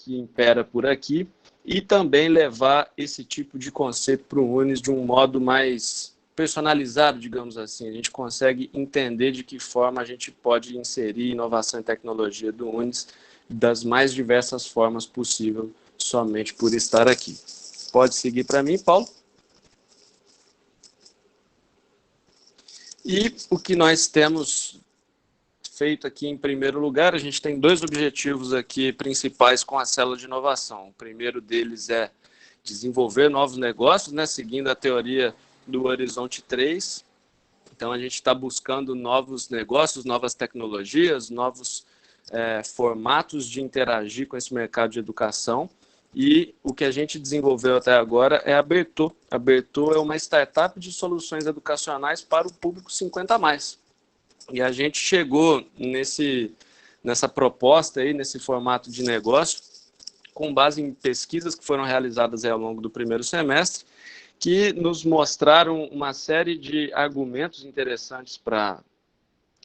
impera por aqui, e também levar esse tipo de conceito para o UNES de um modo mais personalizado, digamos assim. A gente consegue entender de que forma a gente pode inserir inovação e tecnologia do UNES das mais diversas formas possível, somente por estar aqui. Pode seguir para mim, Paulo. E o que nós temos feito aqui em primeiro lugar, a gente tem 2 objetivos aqui principais com a célula de inovação. O primeiro deles é desenvolver novos negócios, né, seguindo a teoria do Horizonte 3. Então, a gente está buscando novos negócios, novas tecnologias, novos formatos de interagir com esse mercado de educação. E o que a gente desenvolveu até agora é a Bertô. A Bertô é uma startup de soluções educacionais para o público 50+. E a gente chegou nessa proposta aí, nesse formato de negócio, com base em pesquisas que foram realizadas aí ao longo do primeiro semestre, que nos mostraram uma série de argumentos interessantes para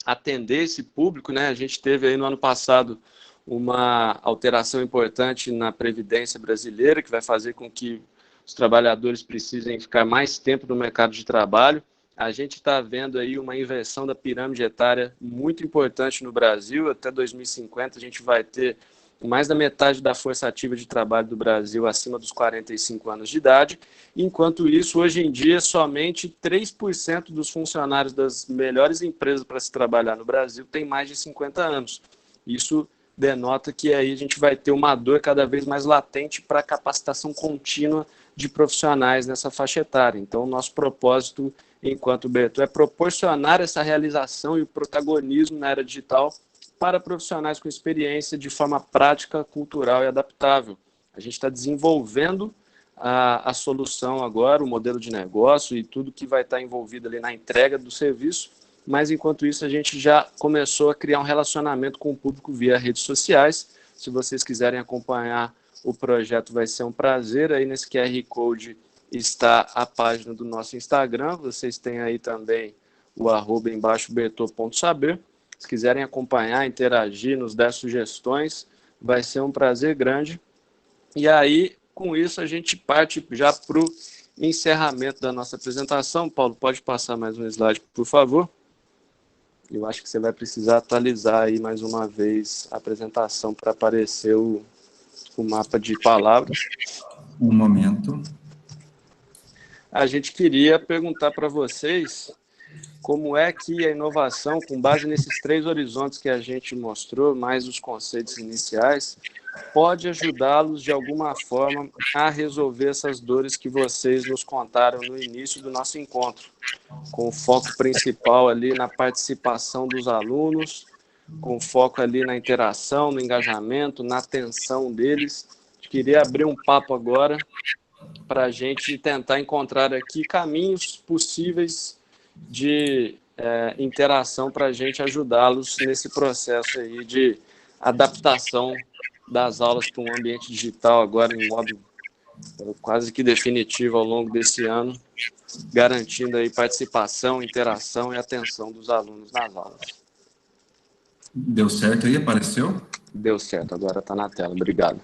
atender esse público, né? A gente teve aí no ano passado uma alteração importante na Previdência brasileira, que vai fazer com que os trabalhadores precisem ficar mais tempo no mercado de trabalho. A gente está vendo aí uma inversão da pirâmide etária muito importante no Brasil. Até 2050 a gente vai ter mais da metade da força ativa de trabalho do Brasil acima dos 45 anos de idade. Enquanto isso, hoje em dia, somente 3% dos funcionários das melhores empresas para se trabalhar no Brasil têm mais de 50 anos. Isso denota que aí a gente vai ter uma dor cada vez mais latente para a capacitação contínua de profissionais nessa faixa etária. Então, o nosso propósito, enquanto Bertô, é proporcionar essa realização e o protagonismo na era digital para profissionais com experiência de forma prática, cultural e adaptável. A gente está desenvolvendo a solução agora, o modelo de negócio e tudo que vai estar envolvido ali na entrega do serviço, mas enquanto isso a gente já começou a criar um relacionamento com o público via redes sociais. Se vocês quiserem acompanhar o projeto, vai ser um prazer. Aí nesse QR Code está a página do nosso Instagram, vocês têm aí também o @ embaixo bertô.saber. Se quiserem acompanhar, interagir, nos dar sugestões, vai ser um prazer grande. E aí, com isso, a gente parte já para o encerramento da nossa apresentação. Paulo, pode passar mais um slide, por favor? Eu acho que você vai precisar atualizar aí mais uma vez a apresentação para aparecer o mapa de palavras. Um momento. A gente queria perguntar para vocês como é que a inovação, com base nesses 3 horizontes que a gente mostrou, mais os conceitos iniciais, pode ajudá-los de alguma forma a resolver essas dores que vocês nos contaram no início do nosso encontro, com o foco principal ali na participação dos alunos, com foco ali na interação, no engajamento, na atenção deles. Queria abrir um papo agora para a gente tentar encontrar aqui caminhos possíveis de interação para a gente ajudá-los nesse processo aí de adaptação das aulas para um ambiente digital agora em modo quase que definitivo ao longo desse ano, garantindo aí participação, interação e atenção dos alunos nas aulas. Deu certo aí? Apareceu? Deu certo, agora está na tela. Obrigado.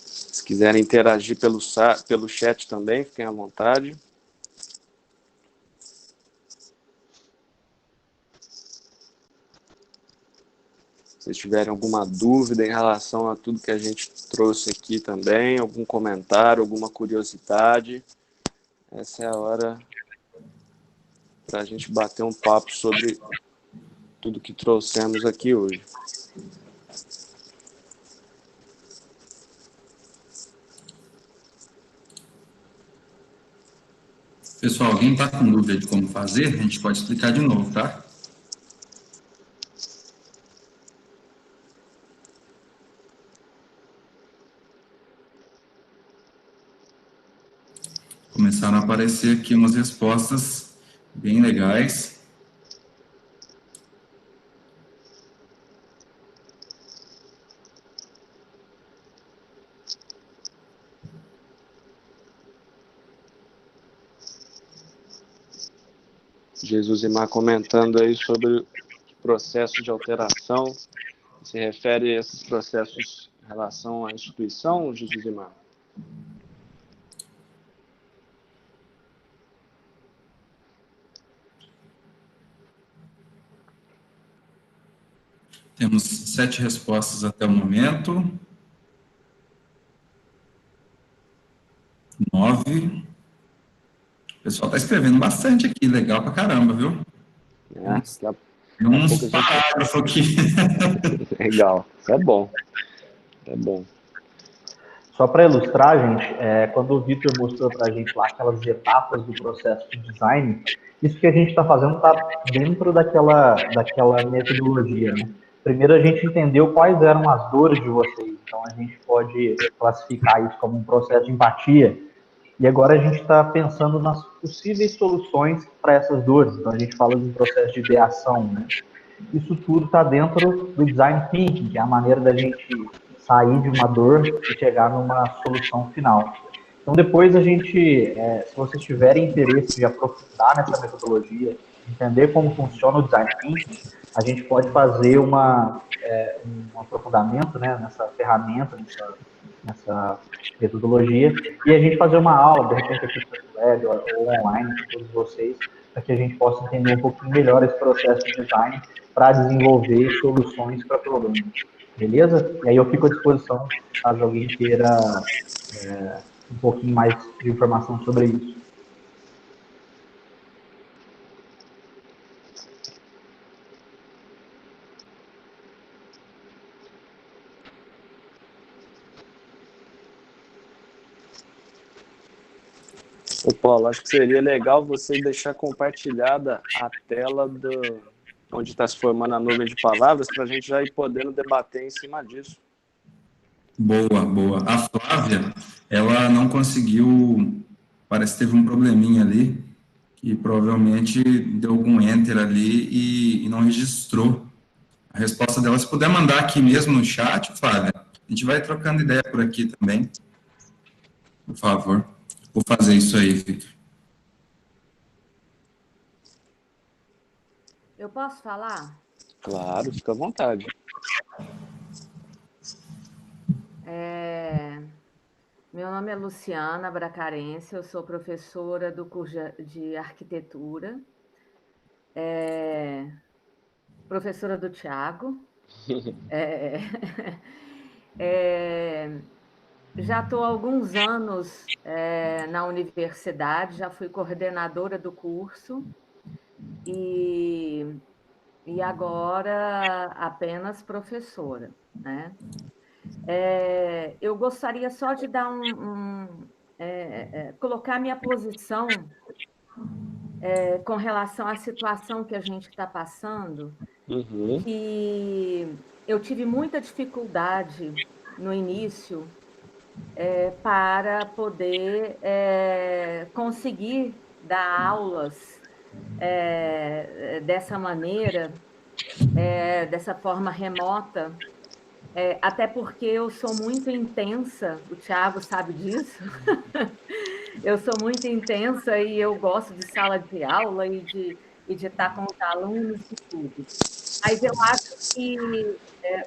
Se quiserem interagir pelo chat também, fiquem à vontade. Se tiverem alguma dúvida em relação a tudo que a gente trouxe aqui também, algum comentário, alguma curiosidade, essa é a hora para a gente bater um papo sobre tudo que trouxemos aqui hoje. Pessoal, alguém está com dúvida de como fazer? A gente pode explicar de novo, tá? Começaram a aparecer aqui umas respostas bem legais. Jesusimar comentando aí sobre processos de alteração. Se refere a esses processos em relação à instituição, Jesusimar? Temos 7 respostas até o momento. 9. O pessoal está escrevendo bastante aqui, legal pra caramba, viu? Tem uns parágrafos aqui. Legal, isso é bom. É bom. Só para ilustrar, gente, quando o Vitor mostrou para a gente lá aquelas etapas do processo de design, isso que a gente está fazendo está dentro daquela metodologia, né? Primeiro a gente entendeu quais eram as dores de vocês, então a gente pode classificar isso como um processo de empatia, e agora a gente está pensando nas possíveis soluções para essas dores, então a gente fala de um processo de ideação, né? Isso tudo está dentro do design thinking, que é a maneira da gente sair de uma dor e chegar numa solução final. Então, depois a gente, se vocês tiverem interesse de aprofundar nessa metodologia, entender como funciona o design thinking, a gente pode fazer um aprofundamento, né, nessa ferramenta, nessa metodologia, e a gente fazer uma aula, de repente aqui no web ou online com todos vocês, para que a gente possa entender um pouquinho melhor esse processo de design para desenvolver soluções para problemas. Beleza? E aí eu fico à disposição, caso alguém queira um pouquinho mais de informação sobre isso. Ô Paulo, acho que seria legal você deixar compartilhada a tela onde está se formando a nuvem de palavras, para a gente já ir podendo debater em cima disso. Boa, boa. A Flávia, ela não conseguiu, parece que teve um probleminha ali, que provavelmente deu algum enter ali e não registrou a resposta dela. Se puder mandar aqui mesmo no chat, Flávia, a gente vai trocando ideia por aqui também. Por favor. Vou fazer isso aí, Vitor. Eu posso falar? Claro, fica à vontade. Meu nome é Luciana Bracarense, eu sou professora do curso de arquitetura, professora do Tiago. Já estou há alguns anos na universidade, já fui coordenadora do curso e agora apenas professora, né? Eu gostaria só de dar colocar minha posição com relação à situação que a gente está passando, que eu tive muita dificuldade no início para poder conseguir dar aulas dessa maneira, dessa forma remota, até porque eu sou muito intensa, o Thiago sabe disso, eu sou muito intensa e eu gosto de sala de aula e de estar com os alunos e tudo. Mas eu acho que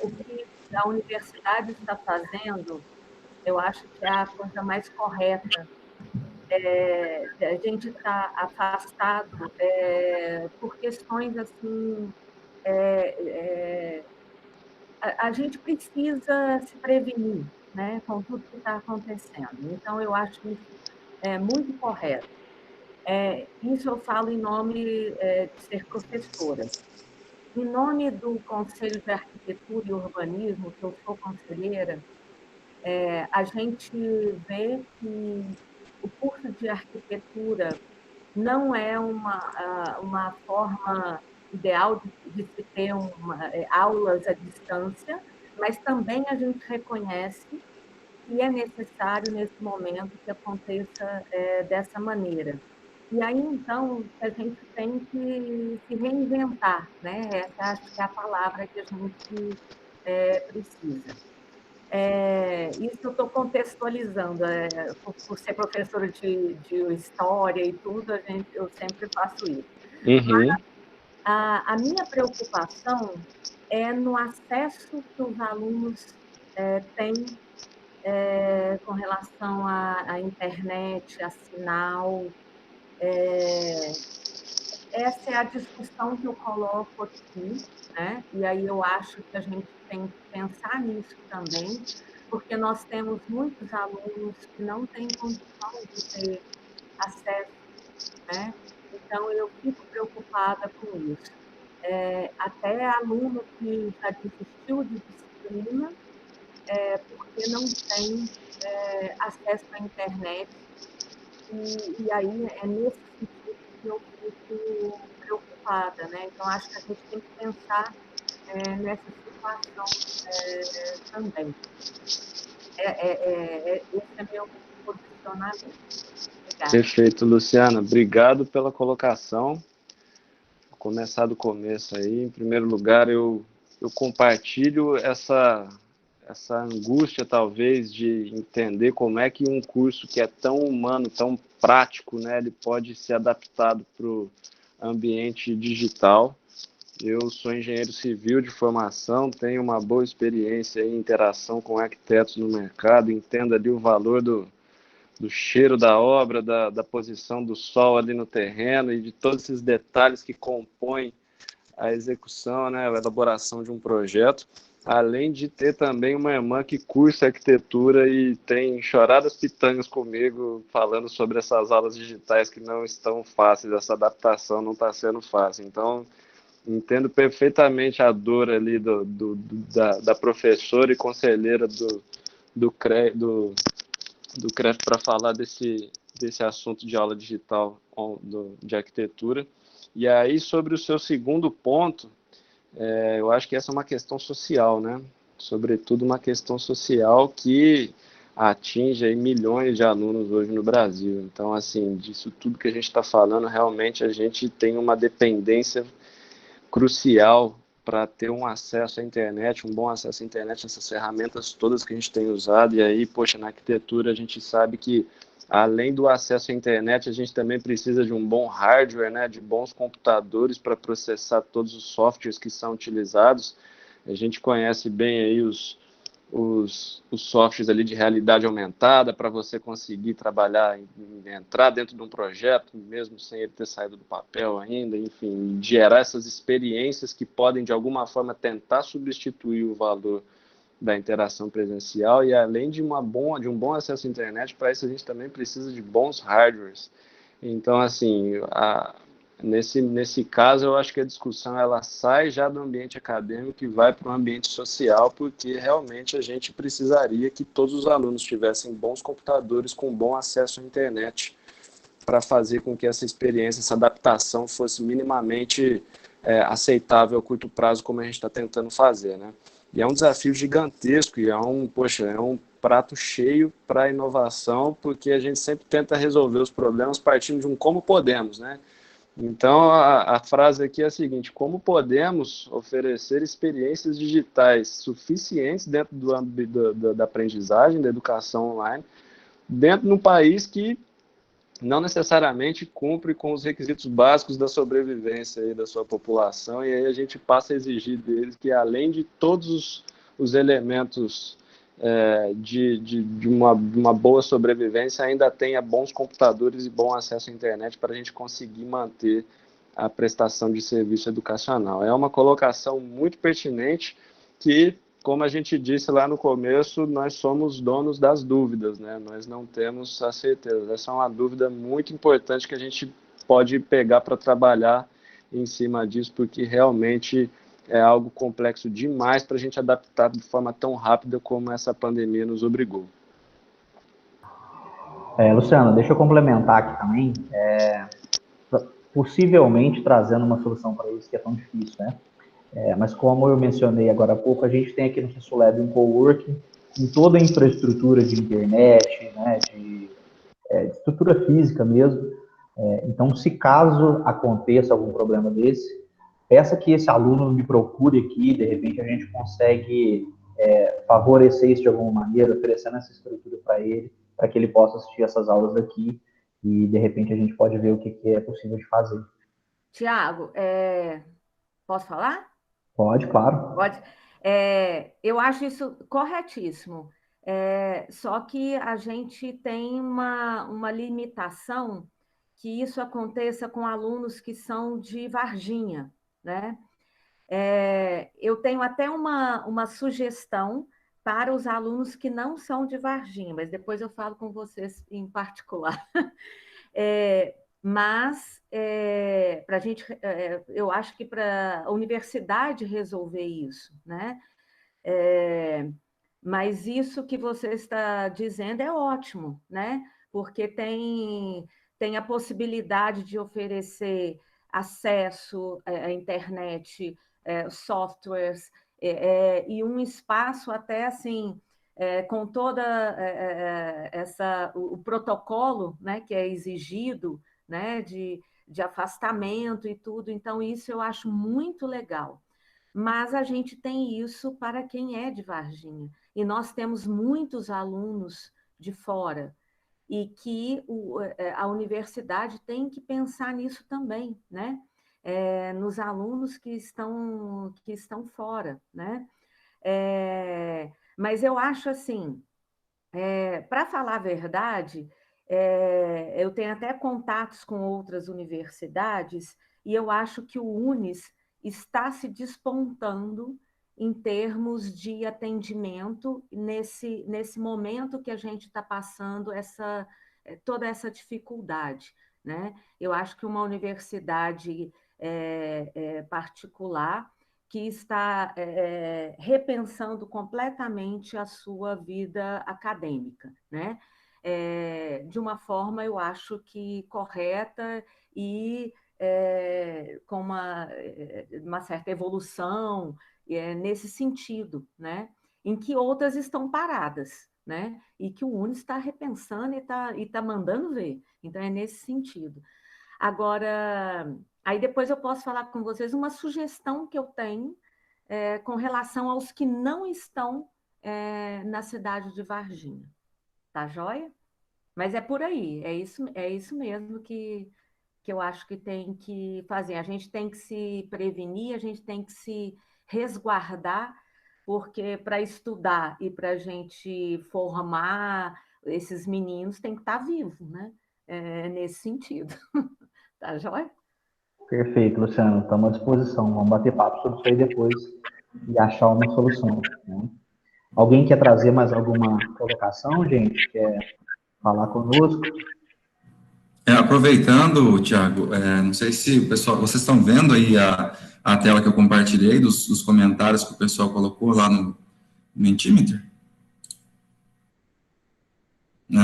o que a universidade está fazendo, eu acho que é a coisa mais correta. A gente está afastado por questões assim. A gente precisa se prevenir, né, com tudo que está acontecendo. Então, eu acho isso muito correto. Isso eu falo em nome de ser professora. Em nome do Conselho de Arquitetura e Urbanismo, que eu sou conselheira, a gente vê que o curso de arquitetura não é uma forma ideal de se ter aulas à distância, mas também a gente reconhece que é necessário, nesse momento, que aconteça dessa maneira. E aí, então, a gente tem que se reinventar, né? Essa acho que é a palavra que a gente precisa. Isso eu estou contextualizando, por ser professora de história e tudo, eu sempre faço isso. Uhum. A minha preocupação é no acesso que os alunos têm com relação à internet, a sinal. Essa é a discussão que eu coloco aqui, né? E aí eu acho que a gente tem que pensar nisso também, porque nós temos muitos alunos que não têm condição de ter acesso, né? Então, eu fico preocupada com isso. Até aluno que já desistiu de disciplina, porque não tem acesso à internet, e aí é nesse sentido que eu fico preocupada, né? Então, acho que a gente tem que pensar nessa situação também. Esse é meu posicionamento. Obrigada. Perfeito, Luciana. Obrigado pela colocação. Vou começar do começo aí. Em primeiro lugar, eu compartilho essa angústia, talvez, de entender como é que um curso que é tão humano, tão prático, né, ele pode ser adaptado para o ambiente digital. Eu sou engenheiro civil de formação, tenho uma boa experiência em interação com arquitetos no mercado, entendo ali o valor do cheiro da obra, da posição do sol ali no terreno e de todos esses detalhes que compõem a execução, né, a elaboração de um projeto, além de ter também uma irmã que cursa arquitetura e tem chorado as pitangas comigo falando sobre essas aulas digitais que não estão fáceis, essa adaptação não está sendo fácil. Então, entendo perfeitamente a dor ali da professora e conselheira do CREF para falar desse assunto de aula digital de arquitetura. E aí, sobre o seu segundo ponto, eu acho que essa é uma questão social, né? Sobretudo uma questão social que atinge aí milhões de alunos hoje no Brasil. Então, assim, disso tudo que a gente está falando, realmente a gente tem uma dependência crucial para ter um acesso à internet, um bom acesso à internet, essas ferramentas todas que a gente tem usado. E aí, poxa, na arquitetura a gente sabe que, além do acesso à internet, a gente também precisa de um bom hardware, né, de bons computadores para processar todos os softwares que são utilizados. A gente conhece bem aí os softwares ali de realidade aumentada para você conseguir trabalhar, entrar dentro de um projeto, mesmo sem ele ter saído do papel ainda, enfim, gerar essas experiências que podem, de alguma forma, tentar substituir o valor da interação presencial. E além de um bom acesso à internet, para isso a gente também precisa de bons hardwares. Então, assim, nesse caso, eu acho que a discussão ela sai já do ambiente acadêmico e vai para o ambiente social, porque realmente a gente precisaria que todos os alunos tivessem bons computadores com bom acesso à internet para fazer com que essa experiência, essa adaptação fosse minimamente aceitável a curto prazo, como a gente está tentando fazer, né? E é um desafio gigantesco e é um prato cheio para a inovação, porque a gente sempre tenta resolver os problemas partindo de um como podemos, né? Então, a frase aqui é a seguinte: como podemos oferecer experiências digitais suficientes dentro do âmbito da aprendizagem, da educação online, dentro de um país que não necessariamente cumpre com os requisitos básicos da sobrevivência aí da sua população, e aí a gente passa a exigir deles que, além de todos os elementos de uma boa sobrevivência, ainda tenha bons computadores e bom acesso à internet para a gente conseguir manter a prestação de serviço educacional. É uma colocação muito pertinente que, como a gente disse lá no começo, nós somos donos das dúvidas, né? Nós não temos a certeza. Essa é uma dúvida muito importante que a gente pode pegar para trabalhar em cima disso, porque realmente é algo complexo demais para a gente adaptar de forma tão rápida como essa pandemia nos obrigou. Luciano, deixa eu complementar aqui também, possivelmente trazendo uma solução para isso que é tão difícil, né? Mas como eu mencionei agora há pouco, a gente tem aqui no CISULab um coworking com toda a infraestrutura de internet, né, de estrutura física mesmo. Então, se caso aconteça algum problema desse, peça que esse aluno me procure aqui, de repente a gente consegue favorecer isso de alguma maneira, oferecendo essa estrutura para ele, para que ele possa assistir essas aulas daqui e, de repente, a gente pode ver o que é possível de fazer. Tiago, posso falar? Pode, claro. Pode. Eu acho isso corretíssimo. Só que a gente tem uma limitação que isso aconteça com alunos que são de Varginha, né? Eu tenho até uma sugestão para os alunos que não são de Varginha, mas depois eu falo com vocês em particular. Mas para a gente, eu acho que para a universidade resolver isso, né? Mas isso que você está dizendo é ótimo, né? Porque tem a possibilidade de oferecer acesso à internet, softwares, e um espaço até assim, com toda o protocolo, né, que é exigido, né, de afastamento e tudo. Então, isso eu acho muito legal. Mas a gente tem isso para quem é de Varginha. E nós temos muitos alunos de fora, e que a universidade tem que pensar nisso também, né? Nos alunos que estão fora, né? Mas eu acho assim, para falar a verdade, eu tenho até contatos com outras universidades, e eu acho que o UNES está se despontando em termos de atendimento nesse momento que a gente está passando toda essa dificuldade, né? Eu acho que uma universidade particular que está repensando completamente a sua vida acadêmica, né? De uma forma, eu acho que correta e com uma certa evolução nesse sentido, né? Em que outras estão paradas, né? E que o UNES está repensando e tá mandando ver. Então, é nesse sentido. Agora, aí depois eu posso falar com vocês uma sugestão que eu tenho com relação aos que não estão na cidade de Varginha. Tá joia? Mas é por aí, é isso mesmo que eu acho que tem que fazer. A gente tem que se prevenir, a gente tem que se resguardar, porque para estudar e para a gente formar esses meninos tem que estar vivo, né? Nesse sentido. Tá joia? Perfeito, Luciano. Estamos à disposição. Vamos bater papo sobre isso aí depois e achar uma solução, né? Alguém quer trazer mais alguma colocação, gente? Quer falar conosco? Aproveitando, Tiago, não sei se o pessoal, vocês estão vendo aí a tela que eu compartilhei dos comentários que o pessoal colocou lá no Mentimeter?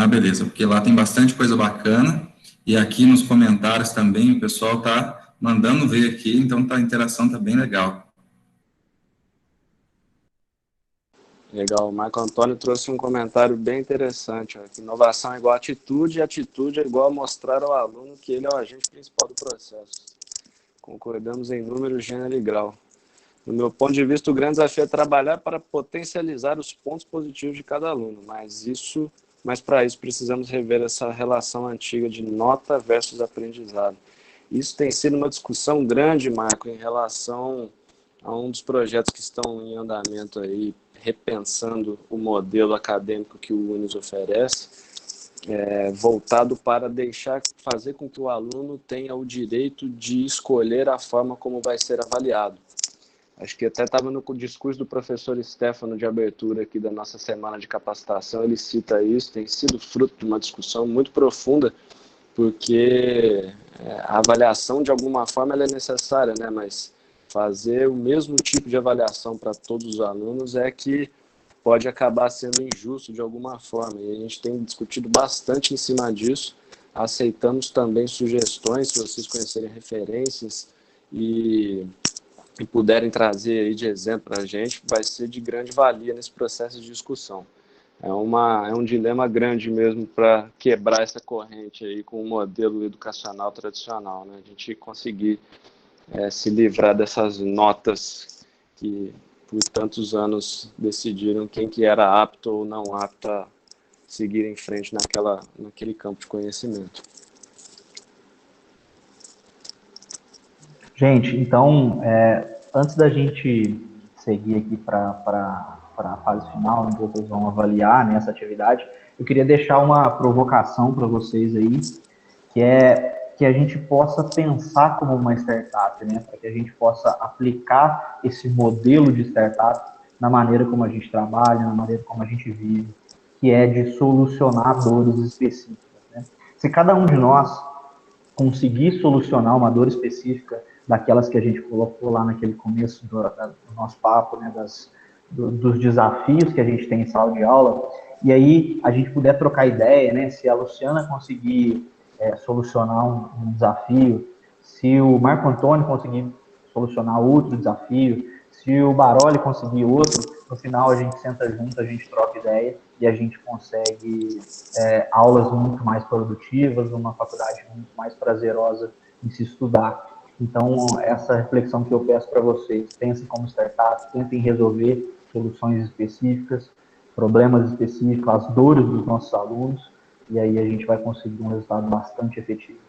Beleza, porque lá tem bastante coisa bacana, e aqui nos comentários também o pessoal está mandando ver aqui, então a interação está bem legal. Legal, o Marco Antônio trouxe um comentário bem interessante, ó, que inovação é igual a atitude, e atitude é igual a mostrar ao aluno que ele é o agente principal do processo. Concordamos em número, gênero e grau. No meu ponto de vista, o grande desafio é trabalhar para potencializar os pontos positivos de cada aluno, mas para isso precisamos rever essa relação antiga de nota versus aprendizado. Isso tem sido uma discussão grande, Marco, em relação a um dos projetos que estão em andamento aí, repensando o modelo acadêmico que o UNES oferece, voltado para fazer com que o aluno tenha o direito de escolher a forma como vai ser avaliado. Acho que até estava no discurso do professor Stefano de abertura aqui da nossa semana de capacitação, ele cita isso, tem sido fruto de uma discussão muito profunda, porque a avaliação, de alguma forma, ela é necessária, né? Mas fazer o mesmo tipo de avaliação para todos os alunos é que pode acabar sendo injusto de alguma forma. E a gente tem discutido bastante em cima disso. Aceitamos também sugestões, se vocês conhecerem referências e puderem trazer aí de exemplo para a gente, vai ser de grande valia nesse processo de discussão. É um dilema grande mesmo para quebrar essa corrente aí com o modelo educacional tradicional, né? A gente conseguir se livrar dessas notas que por tantos anos decidiram quem que era apto ou não apto a seguir em frente naquele campo de conhecimento. Gente, então, antes da gente seguir aqui para a fase final, onde vocês vão avaliar, né, essa atividade, eu queria deixar uma provocação para vocês aí, que é que a gente possa pensar como uma startup, né, para que a gente possa aplicar esse modelo de startup na maneira como a gente trabalha, na maneira como a gente vive, que é de solucionar dores específicas, né? Se cada um de nós conseguir solucionar uma dor específica daquelas que a gente colocou lá naquele começo do nosso papo, né, dos desafios que a gente tem em sala de aula, e aí a gente puder trocar ideia, né, se a Luciana conseguir solucionar um desafio, se o Marco Antônio conseguir solucionar outro desafio, se o Baroli conseguir outro, no final a gente senta junto, a gente troca ideia e a gente consegue aulas muito mais produtivas, uma faculdade muito mais prazerosa em se estudar. Então, essa reflexão que eu peço para vocês, pensem como startup, tentem resolver soluções específicas, problemas específicos, as dores dos nossos alunos, e aí a gente vai conseguir um resultado bastante efetivo.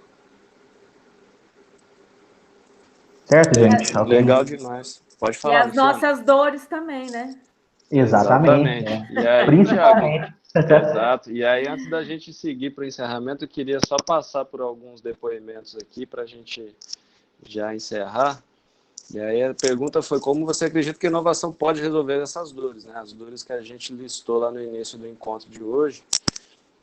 Certo, gente? Legal demais. Pode falar, E as Luciana. nossas dores também, né? Exatamente. E aí, Principalmente. Exato. E aí, antes da gente seguir para o encerramento, eu queria só passar por alguns depoimentos aqui para a gente já encerrar. E aí a pergunta foi como você acredita que a inovação pode resolver essas dores, né? As dores que a gente listou lá no início do encontro de hoje.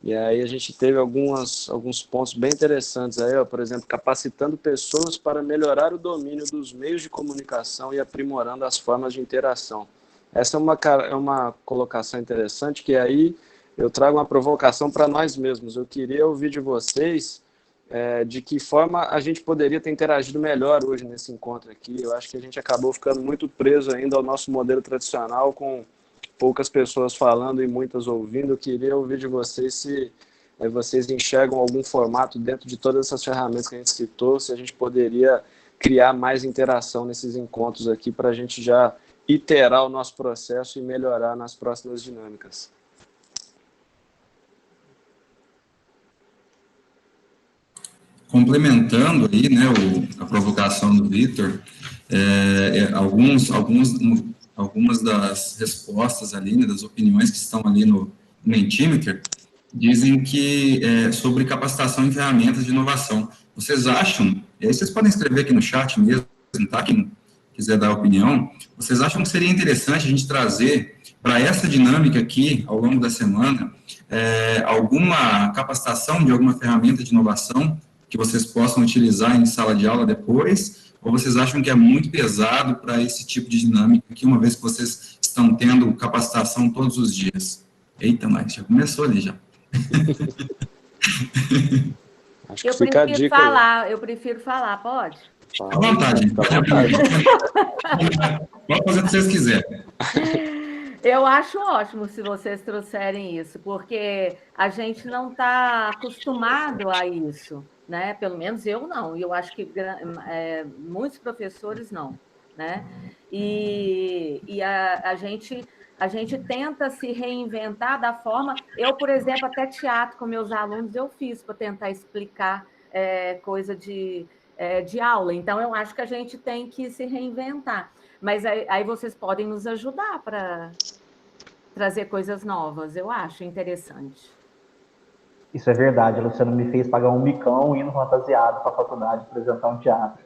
E aí a gente teve alguns pontos bem interessantes aí, ó, por exemplo, capacitando pessoas para melhorar o domínio dos meios de comunicação e aprimorando as formas de interação. Essa é uma colocação interessante, que aí eu trago uma provocação para nós mesmos. Eu queria ouvir de vocês de que forma a gente poderia ter interagido melhor hoje nesse encontro aqui. Eu acho que a gente acabou ficando muito preso ainda ao nosso modelo tradicional, com poucas pessoas falando e muitas ouvindo. Eu queria ouvir de vocês se vocês enxergam algum formato dentro de todas essas ferramentas que a gente citou, se a gente poderia criar mais interação nesses encontros aqui para a gente já iterar o nosso processo e melhorar nas próximas dinâmicas. Complementando aí, né, a provocação do Vitor, algumas das respostas ali, né, das opiniões que estão ali no Mentimeter, dizem que sobre capacitação em ferramentas de inovação. Vocês acham, e aí vocês podem escrever aqui no chat mesmo, tá? Quem quiser dar opinião, vocês acham que seria interessante a gente trazer para essa dinâmica aqui, ao longo da semana, alguma capacitação de alguma ferramenta de inovação que vocês possam utilizar em sala de aula depois, ou vocês acham que é muito pesado para esse tipo de dinâmica aqui, uma vez que vocês estão tendo capacitação todos os dias? Eita, mas já começou ali, já. Acho que fica a dica aí. Eu prefiro falar, pode? Fica à vontade. Pode fazer o que vocês quiserem. Eu acho ótimo se vocês trouxerem isso, porque a gente não está acostumado a isso, né? Pelo menos eu não, e eu acho que muitos professores não, né? E a gente tenta se reinventar da forma. Eu, por exemplo, até teatro com meus alunos eu fiz para tentar explicar coisa de aula. Então, eu acho que a gente tem que se reinventar. Mas aí vocês podem nos ajudar para trazer coisas novas, eu acho interessante. Isso é verdade, a Luciana me fez pagar um micão indo fantasiado para a faculdade apresentar um teatro.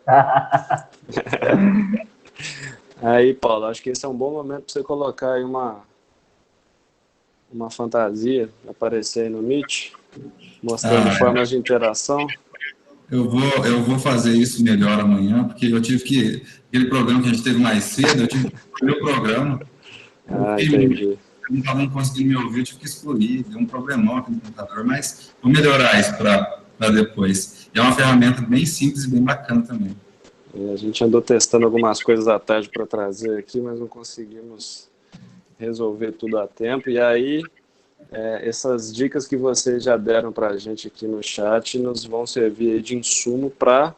Aí, Paulo, acho que esse é um bom momento para você colocar aí uma fantasia, aparecer aí no Meet, mostrando formas de interação. Eu vou fazer isso melhor amanhã, porque eu tive que... Aquele programa que a gente teve mais cedo, eu tive que excluir o programa. Entendi. Não estavam conseguindo me ouvir, eu tive que excluir. Deu um problemão aqui no computador, mas vou melhorar isso para depois. E é uma ferramenta bem simples e bem bacana também. A gente andou testando algumas coisas à tarde para trazer aqui, mas não conseguimos resolver tudo a tempo. E aí, essas dicas que vocês já deram para a gente aqui no chat nos vão servir de insumo para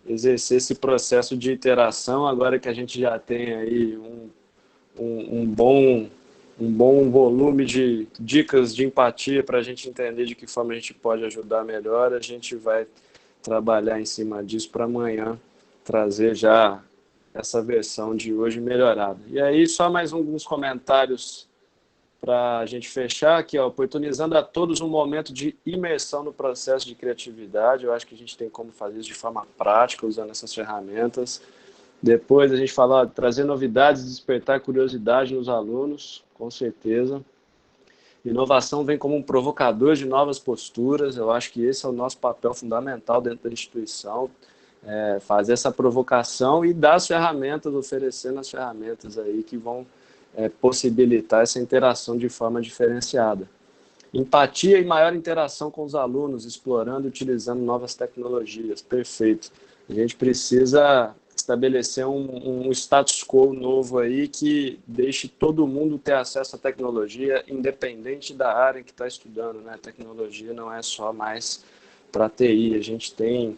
exercer esse processo de interação, agora que a gente já tem aí um bom volume de dicas de empatia para a gente entender de que forma a gente pode ajudar melhor, a gente vai trabalhar em cima disso para amanhã trazer já essa versão de hoje melhorada. E aí, só mais alguns comentários para a gente fechar aqui, ó, oportunizando a todos um momento de imersão no processo de criatividade. Eu acho que a gente tem como fazer isso de forma prática, usando essas ferramentas. Depois a gente fala, ó, trazer novidades, despertar curiosidade nos alunos, com certeza. Inovação vem como um provocador de novas posturas. Eu acho que esse é o nosso papel fundamental dentro da instituição, fazer essa provocação e dar as ferramentas, oferecendo as ferramentas aí que vão possibilitar essa interação de forma diferenciada. Empatia e maior interação com os alunos, explorando e utilizando novas tecnologias. Perfeito. A gente precisa estabelecer um status quo novo aí que deixe todo mundo ter acesso à tecnologia, independente da área que está estudando, né? A tecnologia não é só mais para TI. A gente tem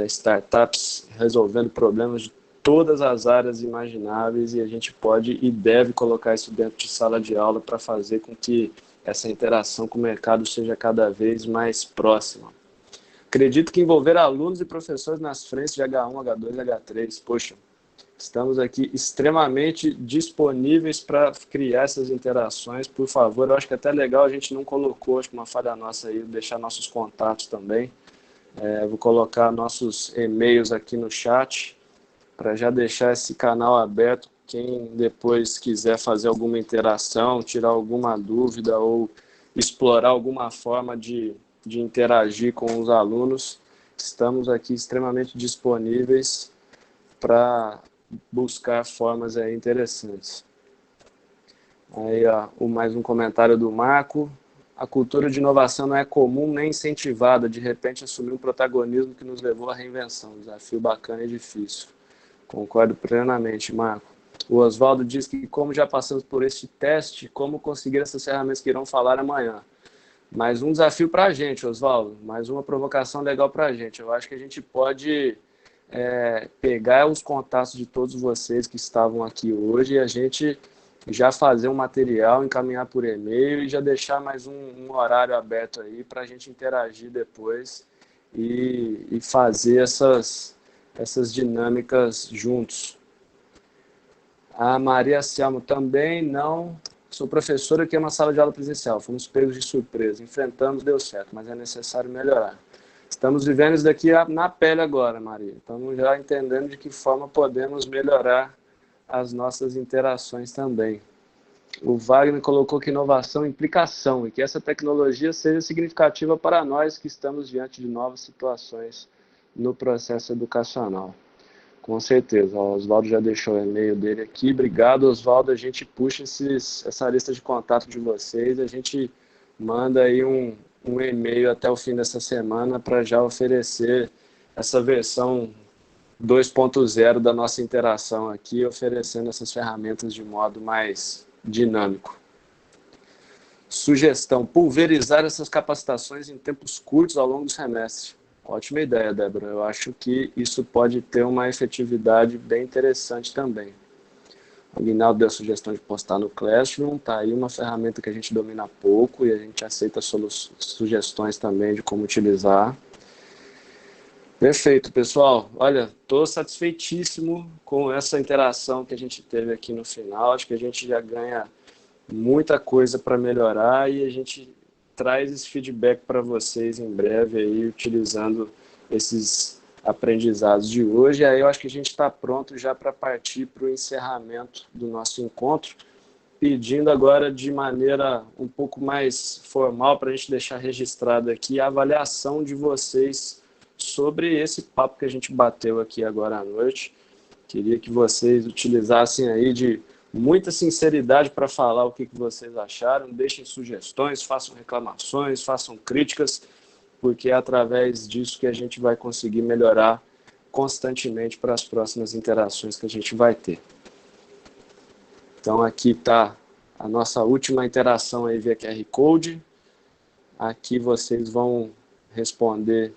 startups resolvendo problemas de todas as áreas imagináveis e a gente pode e deve colocar isso dentro de sala de aula para fazer com que essa interação com o mercado seja cada vez mais próxima. Acredito que envolver alunos e professores nas frentes de H1, H2 e H3, poxa, estamos aqui extremamente disponíveis para criar essas interações, por favor. Eu acho que é até legal, a gente não colocou, acho que uma falha nossa aí, deixar nossos contatos também. Vou colocar nossos e-mails aqui no chat, para já deixar esse canal aberto. Quem depois quiser fazer alguma interação, tirar alguma dúvida ou explorar alguma forma de interagir com os alunos, estamos aqui extremamente disponíveis para buscar formas interessantes. Aí, ó, mais um comentário do Marco. A cultura de inovação não é comum nem incentivada, de repente assumir um protagonismo que nos levou à reinvenção. Desafio bacana e difícil. Concordo plenamente, Marco. O Oswaldo diz que, como já passamos por este teste, como conseguir essas ferramentas que irão falar amanhã. Mais um desafio para a gente, Oswaldo. Mais uma provocação legal para a gente. Eu acho que a gente pode pegar os contatos de todos vocês que estavam aqui hoje e a gente já fazer um material, encaminhar por e-mail e já deixar mais um horário aberto aí para a gente interagir depois e fazer essas dinâmicas juntos. A Maria Selmo também não. Sou professora que é uma sala de aula presencial. Fomos pegos de surpresa. Enfrentamos, deu certo, mas é necessário melhorar. Estamos vivendo isso daqui na pele agora, Maria. Estamos já entendendo de que forma podemos melhorar as nossas interações também. O Wagner colocou que inovação é implicação e que essa tecnologia seja significativa para nós que estamos diante de novas situações no processo educacional. Com certeza. O Oswaldo já deixou o e-mail dele aqui. Obrigado, Oswaldo. A gente puxa essa lista de contato de vocês. A gente manda aí um e-mail até o fim dessa semana para já oferecer essa versão 2.0 da nossa interação aqui, oferecendo essas ferramentas de modo mais dinâmico. Sugestão: pulverizar essas capacitações em tempos curtos ao longo do semestre. Ótima ideia, Débora. Eu acho que isso pode ter uma efetividade bem interessante também. O Guinaldo deu a sugestão de postar no Classroom. Está aí uma ferramenta que a gente domina pouco e a gente aceita sugestões também de como utilizar. Perfeito, pessoal. Olha, estou satisfeitíssimo com essa interação que a gente teve aqui no final. Acho que a gente já ganha muita coisa para melhorar e a gente traz esse feedback para vocês em breve aí, utilizando esses aprendizados de hoje. Aí eu acho que a gente está pronto já para partir para o encerramento do nosso encontro, pedindo agora de maneira um pouco mais formal para a gente deixar registrado aqui a avaliação de vocês sobre esse papo que a gente bateu aqui agora à noite. Queria que vocês utilizassem aí de muita sinceridade para falar o que vocês acharam, deixem sugestões, façam reclamações, façam críticas, porque é através disso que a gente vai conseguir melhorar constantemente para as próximas interações que a gente vai ter. Então aqui está a nossa última interação aí via QR Code. Aqui vocês vão responder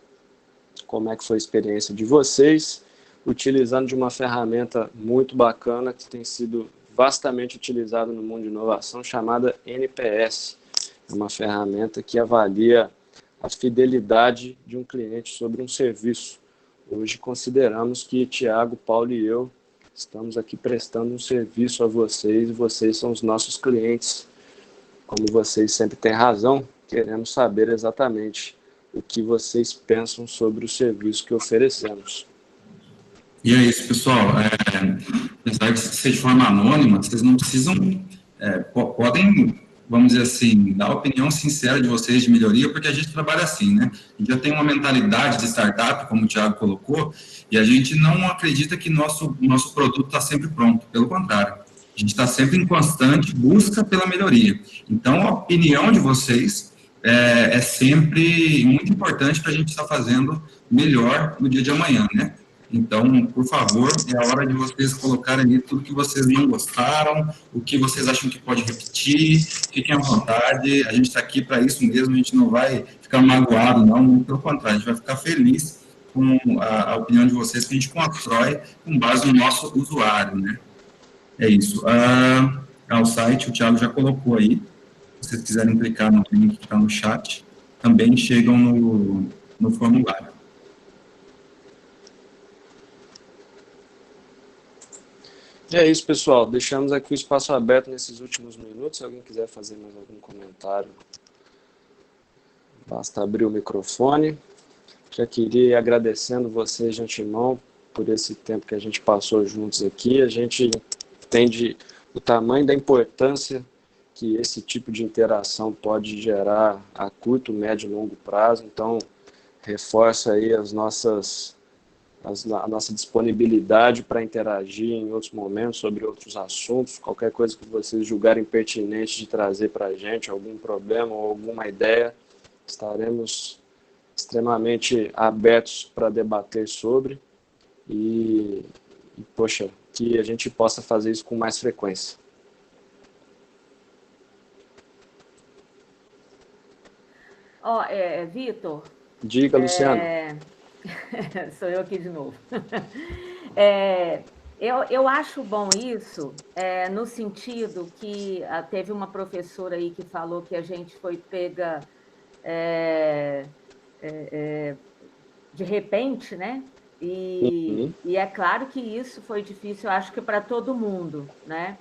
como é que foi a experiência de vocês, utilizando de uma ferramenta muito bacana que tem sido vastamente utilizada no mundo de inovação, chamada NPS. É uma ferramenta que avalia a fidelidade de um cliente sobre um serviço. Hoje consideramos que Tiago, Paulo e eu estamos aqui prestando um serviço a vocês e vocês são os nossos clientes. Como vocês sempre têm razão, queremos saber exatamente o que vocês pensam sobre o serviço que oferecemos. E é isso, pessoal. Apesar de ser de forma anônima, vocês não precisam, podem, vamos dizer assim, dar a opinião sincera de vocês de melhoria, porque a gente trabalha assim, né? A gente já tem uma mentalidade de startup, como o Thiago colocou, e a gente não acredita que nosso produto está sempre pronto. Pelo contrário, a gente está sempre em constante busca pela melhoria. Então, a opinião de vocês é sempre muito importante para a gente estar fazendo melhor no dia de amanhã, né? Então, por favor, é a hora de vocês colocarem ali tudo que vocês não gostaram, o que vocês acham que pode repetir, fiquem à vontade, a gente está aqui para isso mesmo, a gente não vai ficar magoado, não, muito pelo contrário, a gente vai ficar feliz com a opinião de vocês que a gente constrói com base no nosso usuário, né? É isso. O site, o Thiago já colocou aí, se vocês quiserem clicar no link que está no chat, também chegam no formulário. E é isso, pessoal. Deixamos aqui o espaço aberto nesses últimos minutos. Se alguém quiser fazer mais algum comentário, basta abrir o microfone. Já queria ir agradecendo vocês de antemão por esse tempo que a gente passou juntos aqui. A gente entende o tamanho da importância que esse tipo de interação pode gerar a curto, médio e longo prazo. Então, reforça aí a nossa disponibilidade para interagir em outros momentos sobre outros assuntos, qualquer coisa que vocês julgarem pertinente de trazer para a gente, algum problema ou alguma ideia, estaremos extremamente abertos para debater sobre poxa, que a gente possa fazer isso com mais frequência. Vitor. Diga, Luciano. Sou eu aqui de novo. Eu acho bom isso, no sentido que teve uma professora aí que falou que a gente foi pega de repente, né? E é claro que isso foi difícil, eu acho que para todo mundo, né?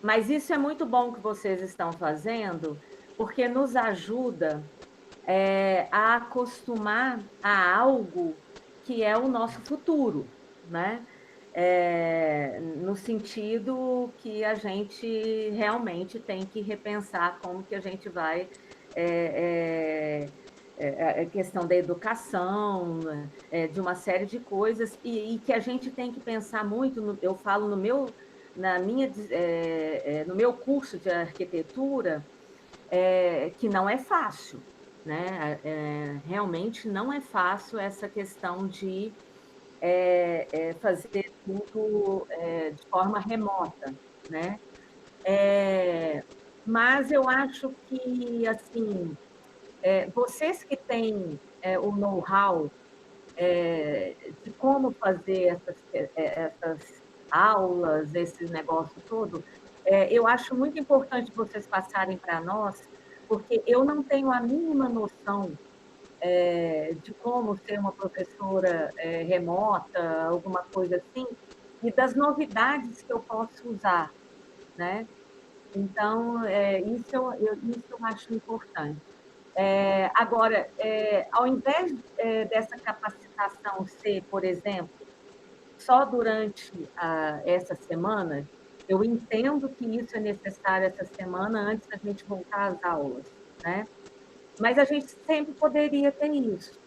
Mas isso é muito bom que vocês estão fazendo, porque nos ajuda a acostumar a algo que é o nosso futuro, né? No sentido que a gente realmente tem que repensar como que a gente vai a questão da educação, de uma série de coisas, e que a gente tem que pensar muito, eu falo no meu curso de arquitetura, que não é fácil, né? Realmente não é fácil essa questão de fazer tudo de forma remota, né? Mas eu acho que, assim, vocês que têm o know-how de como fazer essas aulas, esse negócio todo, eu acho muito importante vocês passarem para nós, porque eu não tenho a mínima noção de como ser uma professora remota, alguma coisa assim, e das novidades que eu posso usar, né? Então, isso eu acho importante. Agora, ao invés dessa capacitação ser, por exemplo, só durante essa semana, eu entendo que isso é necessário essa semana antes da gente voltar às aulas, né? Mas a gente sempre poderia ter isso,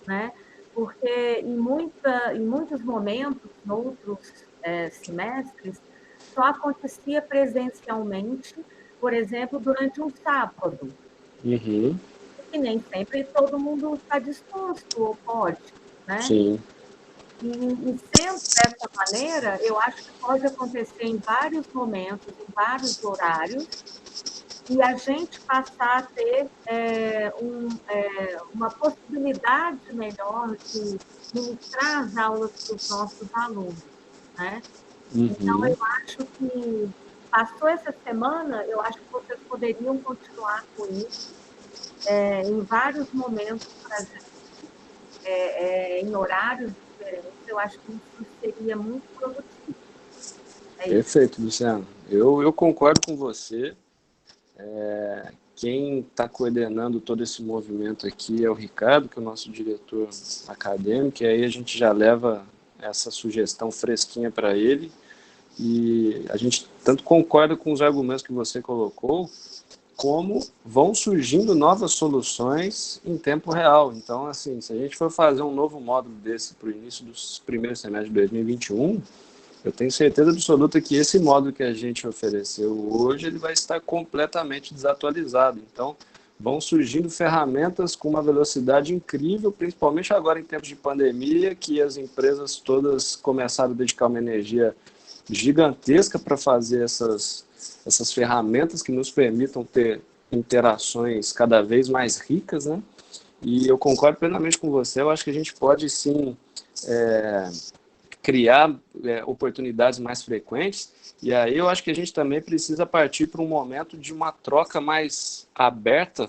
né? Porque em muitos momentos, em outros semestres, só acontecia presencialmente, por exemplo, durante um sábado, Uhum. e nem sempre todo mundo está disposto ou pode, né? Sim. E sendo dessa maneira, eu acho que pode acontecer em vários momentos, em vários horários, e a gente passar a ter uma possibilidade melhor de ministrar as aulas para os nossos alunos, né? Então, Uhum. eu acho que passou essa semana, eu acho que vocês poderiam continuar com isso em vários momentos para a gente, em horários diferentes. Eu acho que isso seria muito produtivo. É isso. Perfeito, Luciano. Eu concordo com você. Quem está coordenando todo esse movimento aqui é o Ricardo, que é o nosso diretor acadêmico, e aí a gente já leva essa sugestão fresquinha para ele. E a gente tanto concorda com os argumentos que você colocou, como vão surgindo novas soluções em tempo real. Então, assim, se a gente for fazer um novo módulo desse para o início dos primeiros semestres de 2021, eu tenho certeza absoluta que esse módulo que a gente ofereceu hoje, ele vai estar completamente desatualizado. Então, vão surgindo ferramentas com uma velocidade incrível, principalmente agora em tempos de pandemia, que as empresas todas começaram a dedicar uma energia gigantesca para fazer essas ferramentas que nos permitam ter interações cada vez mais ricas, né? E eu concordo plenamente com você, eu acho que a gente pode sim criar oportunidades mais frequentes, e aí eu acho que a gente também precisa partir para um momento de uma troca mais aberta,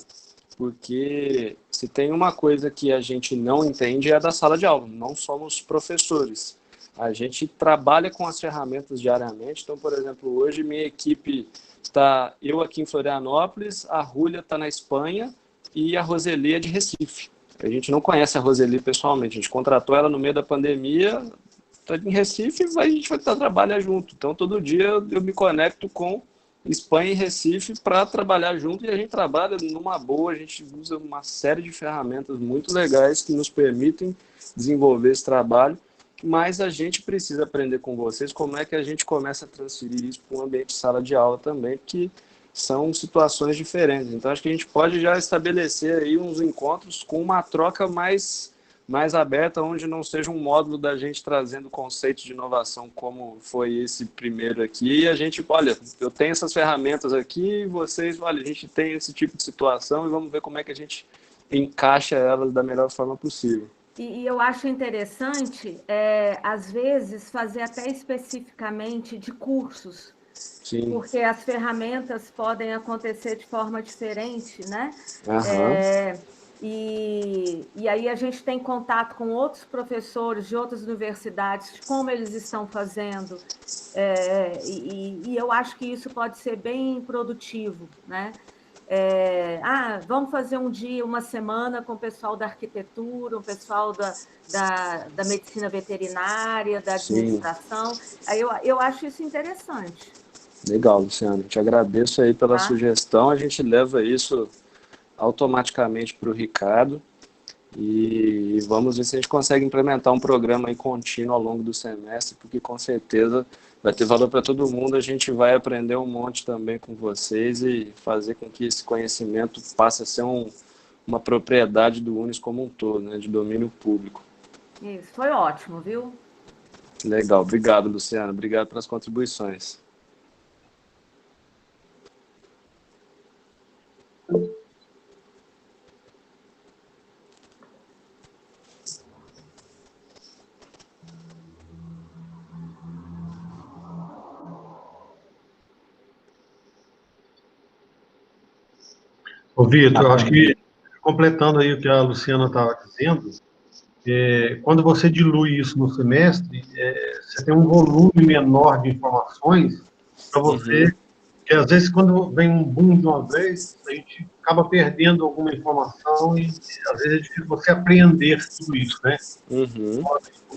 porque se tem uma coisa que a gente não entende é a da sala de aula, não somos professores. A gente trabalha com as ferramentas diariamente, então, por exemplo, hoje minha equipe está, eu aqui em Florianópolis, a Rúlia está na Espanha e a Roseli é de Recife. A gente não conhece a Roseli pessoalmente, a gente contratou ela no meio da pandemia, está em Recife, a gente vai trabalhar junto. Então, todo dia eu me conecto com Espanha e Recife para trabalhar junto, e a gente trabalha numa boa, a gente usa uma série de ferramentas muito legais que nos permitem desenvolver esse trabalho, mas a gente precisa aprender com vocês como é que a gente começa a transferir isso para um ambiente de sala de aula também, que são situações diferentes. Então, acho que a gente pode já estabelecer aí uns encontros com uma troca mais aberta, onde não seja um módulo da gente trazendo conceitos de inovação como foi esse primeiro aqui, e a gente, olha, eu tenho essas ferramentas aqui, vocês, olha, a gente tem esse tipo de situação e vamos ver como é que a gente encaixa elas da melhor forma possível. E eu acho interessante, às vezes, fazer até especificamente de cursos, Sim. porque as ferramentas podem acontecer de forma diferente, né? Aham. E aí a gente tem contato com outros professores de outras universidades, de como eles estão fazendo, e eu acho que isso pode ser bem produtivo, né? Vamos fazer um dia, uma semana com o pessoal da arquitetura, o pessoal da medicina veterinária, da administração. Aí eu acho isso interessante. Legal, Luciano. Te agradeço aí pela Tá? sugestão. A gente leva isso automaticamente para o Ricardo e vamos ver se a gente consegue implementar um programa aí contínuo ao longo do semestre, porque com certeza vai ter valor para todo mundo. A gente vai aprender um monte também com vocês e fazer com que esse conhecimento passe a ser uma propriedade do Unis como um todo, né, de domínio público. Isso, foi ótimo, viu? Legal. Obrigado, Luciano. Obrigado pelas contribuições. Ô, Vitor, eu acho que, completando aí o que a Luciana estava dizendo, quando você dilui isso no semestre, você tem um volume menor de informações para você, que às vezes quando vem um boom de uma vez, a gente acaba perdendo alguma informação e às vezes é difícil você apreender tudo isso, né?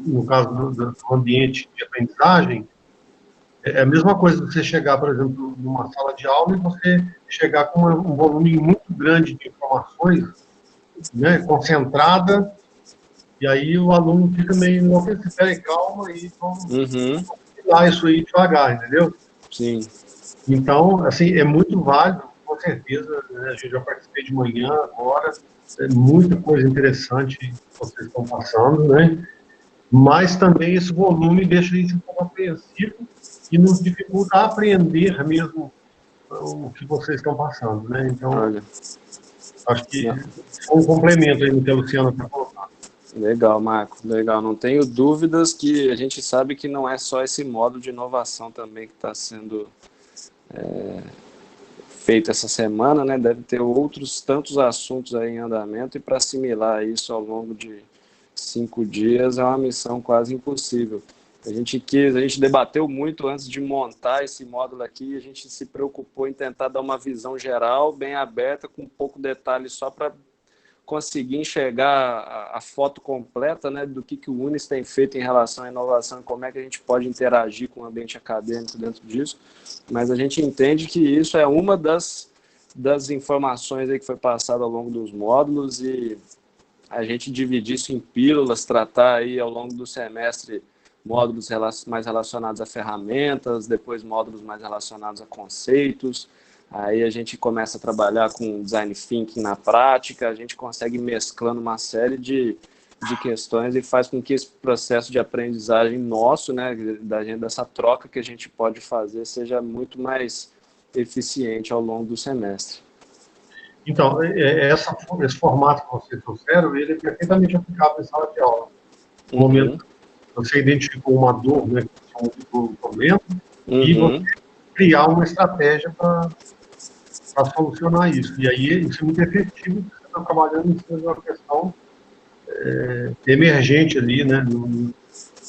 No caso do ambiente de aprendizagem, é a mesma coisa você chegar, por exemplo, numa sala de aula e você chegar com um volume muito grande de informações, né, concentrada, e aí o aluno fica meio enlouquecido, peraí, calma, e vamos lá isso aí devagar, entendeu? Sim. Então, assim, é muito válido, com certeza, né, a gente já participei de manhã, agora, é muita coisa interessante que vocês estão passando, né? Mas também esse volume deixa a gente um pouco apreensivo e nos dificulta a aprender mesmo o que vocês estão passando, né? Então, Olha, acho que é um complemento aí no que a Luciana está colocando. legal, Marco, legal. Não tenho dúvidas que a gente sabe que não é só esse modo de inovação também que está sendo feito essa semana, né? Deve ter outros tantos assuntos aí em andamento, e para assimilar isso ao longo de 5 dias é uma missão quase impossível. A gente debateu muito antes de montar esse módulo aqui, a gente se preocupou em tentar dar uma visão geral, bem aberta, com pouco detalhe, só para conseguir enxergar a foto completa, né, do que o UNES tem feito em relação à inovação e como é que a gente pode interagir com o ambiente acadêmico dentro disso. Mas a gente entende que isso é uma das informações aí que foi passada ao longo dos módulos, e a gente dividir isso em pílulas, tratar aí ao longo do semestre módulos mais relacionados a ferramentas, depois módulos mais relacionados a conceitos. Aí a gente começa a trabalhar com design thinking na prática, a gente consegue mesclando uma série de questões e faz com que esse processo de aprendizagem nosso, né, dessa troca que a gente pode fazer, seja muito mais eficiente ao longo do semestre. Então, esse formato que vocês trouxeram, ele é perfeitamente aplicável em sala de aula. No momento que você identificou uma dor, né, que é um problema, e você criar uma estratégia para solucionar isso. E aí, isso é muito efetivo, porque você está trabalhando em cima de uma questão emergente ali, né,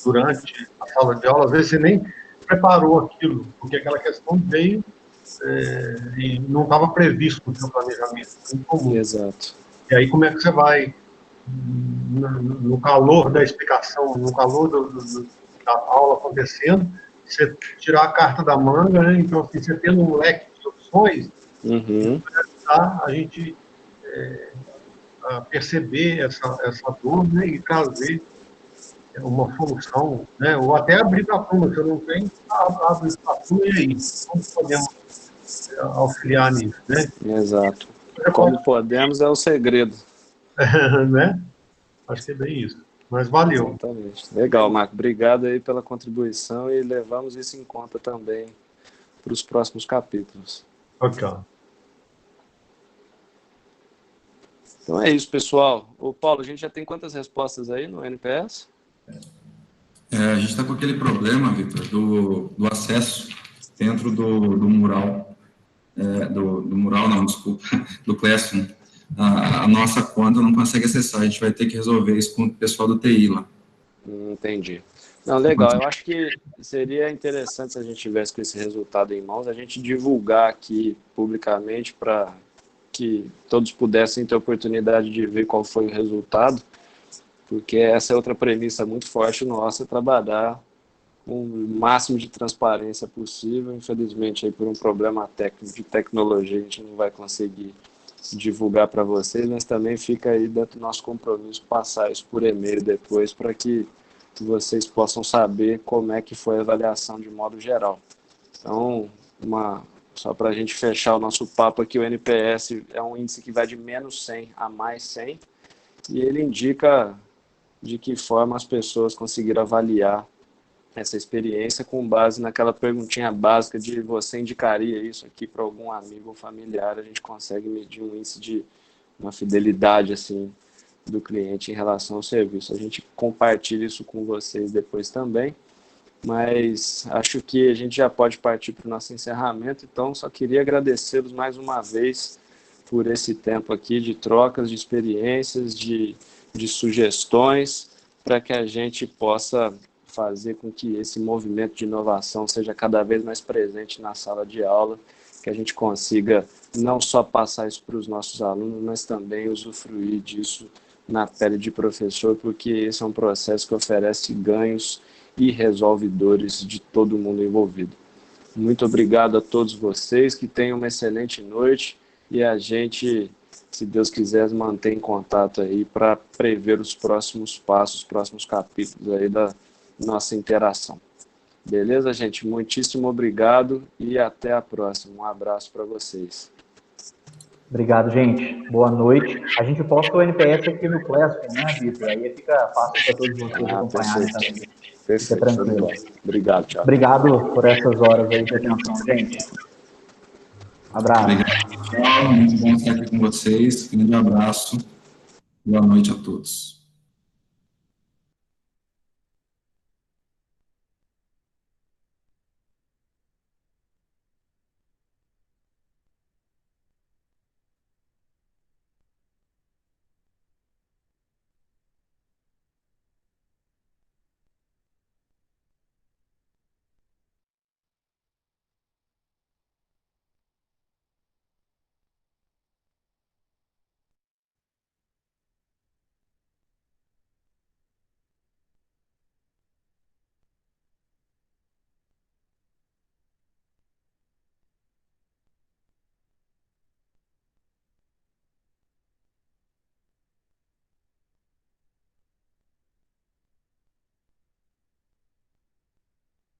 durante a sala de aula. Às vezes você nem preparou aquilo, porque aquela questão veio e não estava previsto no seu planejamento. Muito comum. Exato. E aí, como é que você vai, no calor da explicação, no calor da aula acontecendo, você tirar a carta da manga, né? Então, assim, você tendo um leque de opções, isso vai ajudar a gente a perceber essa dor, né? E trazer uma solução, né? Ou até abrir para a turma, se eu não tenho, abre para a turma e aí, como podemos auxiliar nisso, né? Exato. Como podemos é o segredo. Né? Acho que é bem isso. Mas valeu. Exatamente. Legal, Marco. Obrigado aí pela contribuição, e levamos isso em conta também para os próximos capítulos. Ok. Então é isso, pessoal. Ô, Paulo, a gente já tem quantas respostas aí no NPS? A gente está com aquele problema, Vitor, do acesso dentro do mural. Do mural, não, desculpa, do Classroom. A nossa conta não consegue acessar, a gente vai ter que resolver isso com o pessoal do TI lá. Entendi. Não, legal, eu acho que seria interessante, se a gente tivesse com esse resultado em mãos, a gente divulgar aqui publicamente para que todos pudessem ter a oportunidade de ver qual foi o resultado, porque essa é outra premissa muito forte nossa, trabalhar com o máximo de transparência possível. Infelizmente, aí, por um problema técnico de tecnologia, a gente não vai conseguir divulgar para vocês, mas também fica aí dentro do nosso compromisso passar isso por e-mail depois, para que vocês possam saber como é que foi a avaliação de modo geral. Então, só para a gente fechar o nosso papo aqui, o NPS é um índice que vai de menos 100 a mais 100, e ele indica de que forma as pessoas conseguiram avaliar essa experiência com base naquela perguntinha básica de você indicaria isso aqui para algum amigo ou familiar. A gente consegue medir um índice de uma fidelidade assim do cliente em relação ao serviço. A gente compartilha isso com vocês depois também, mas acho que a gente já pode partir para o nosso encerramento. Então, só queria agradecê-los mais uma vez por esse tempo aqui de trocas de experiências, de sugestões, para que a gente possa fazer com que esse movimento de inovação seja cada vez mais presente na sala de aula, que a gente consiga não só passar isso para os nossos alunos, mas também usufruir disso na pele de professor, porque esse é um processo que oferece ganhos e resolve dores de todo mundo envolvido. Muito obrigado a todos vocês, que tenham uma excelente noite e a gente, se Deus quiser, mantém em contato aí para prever os próximos passos, os próximos capítulos aí da nossa interação. Beleza, gente? Muitíssimo obrigado e até a próxima. Um abraço para vocês. Obrigado, gente. Boa noite. A gente posta o NPS aqui no Classroom, né, Vitor? Aí fica fácil para todos vocês acompanharem também. Perfeito. Fica tranquilo. Obrigado, tchau. Obrigado por essas horas aí de atenção, gente. Abraço. Obrigado, pessoal. Muito bom estar aqui com vocês. Grande abraço. Boa noite a todos.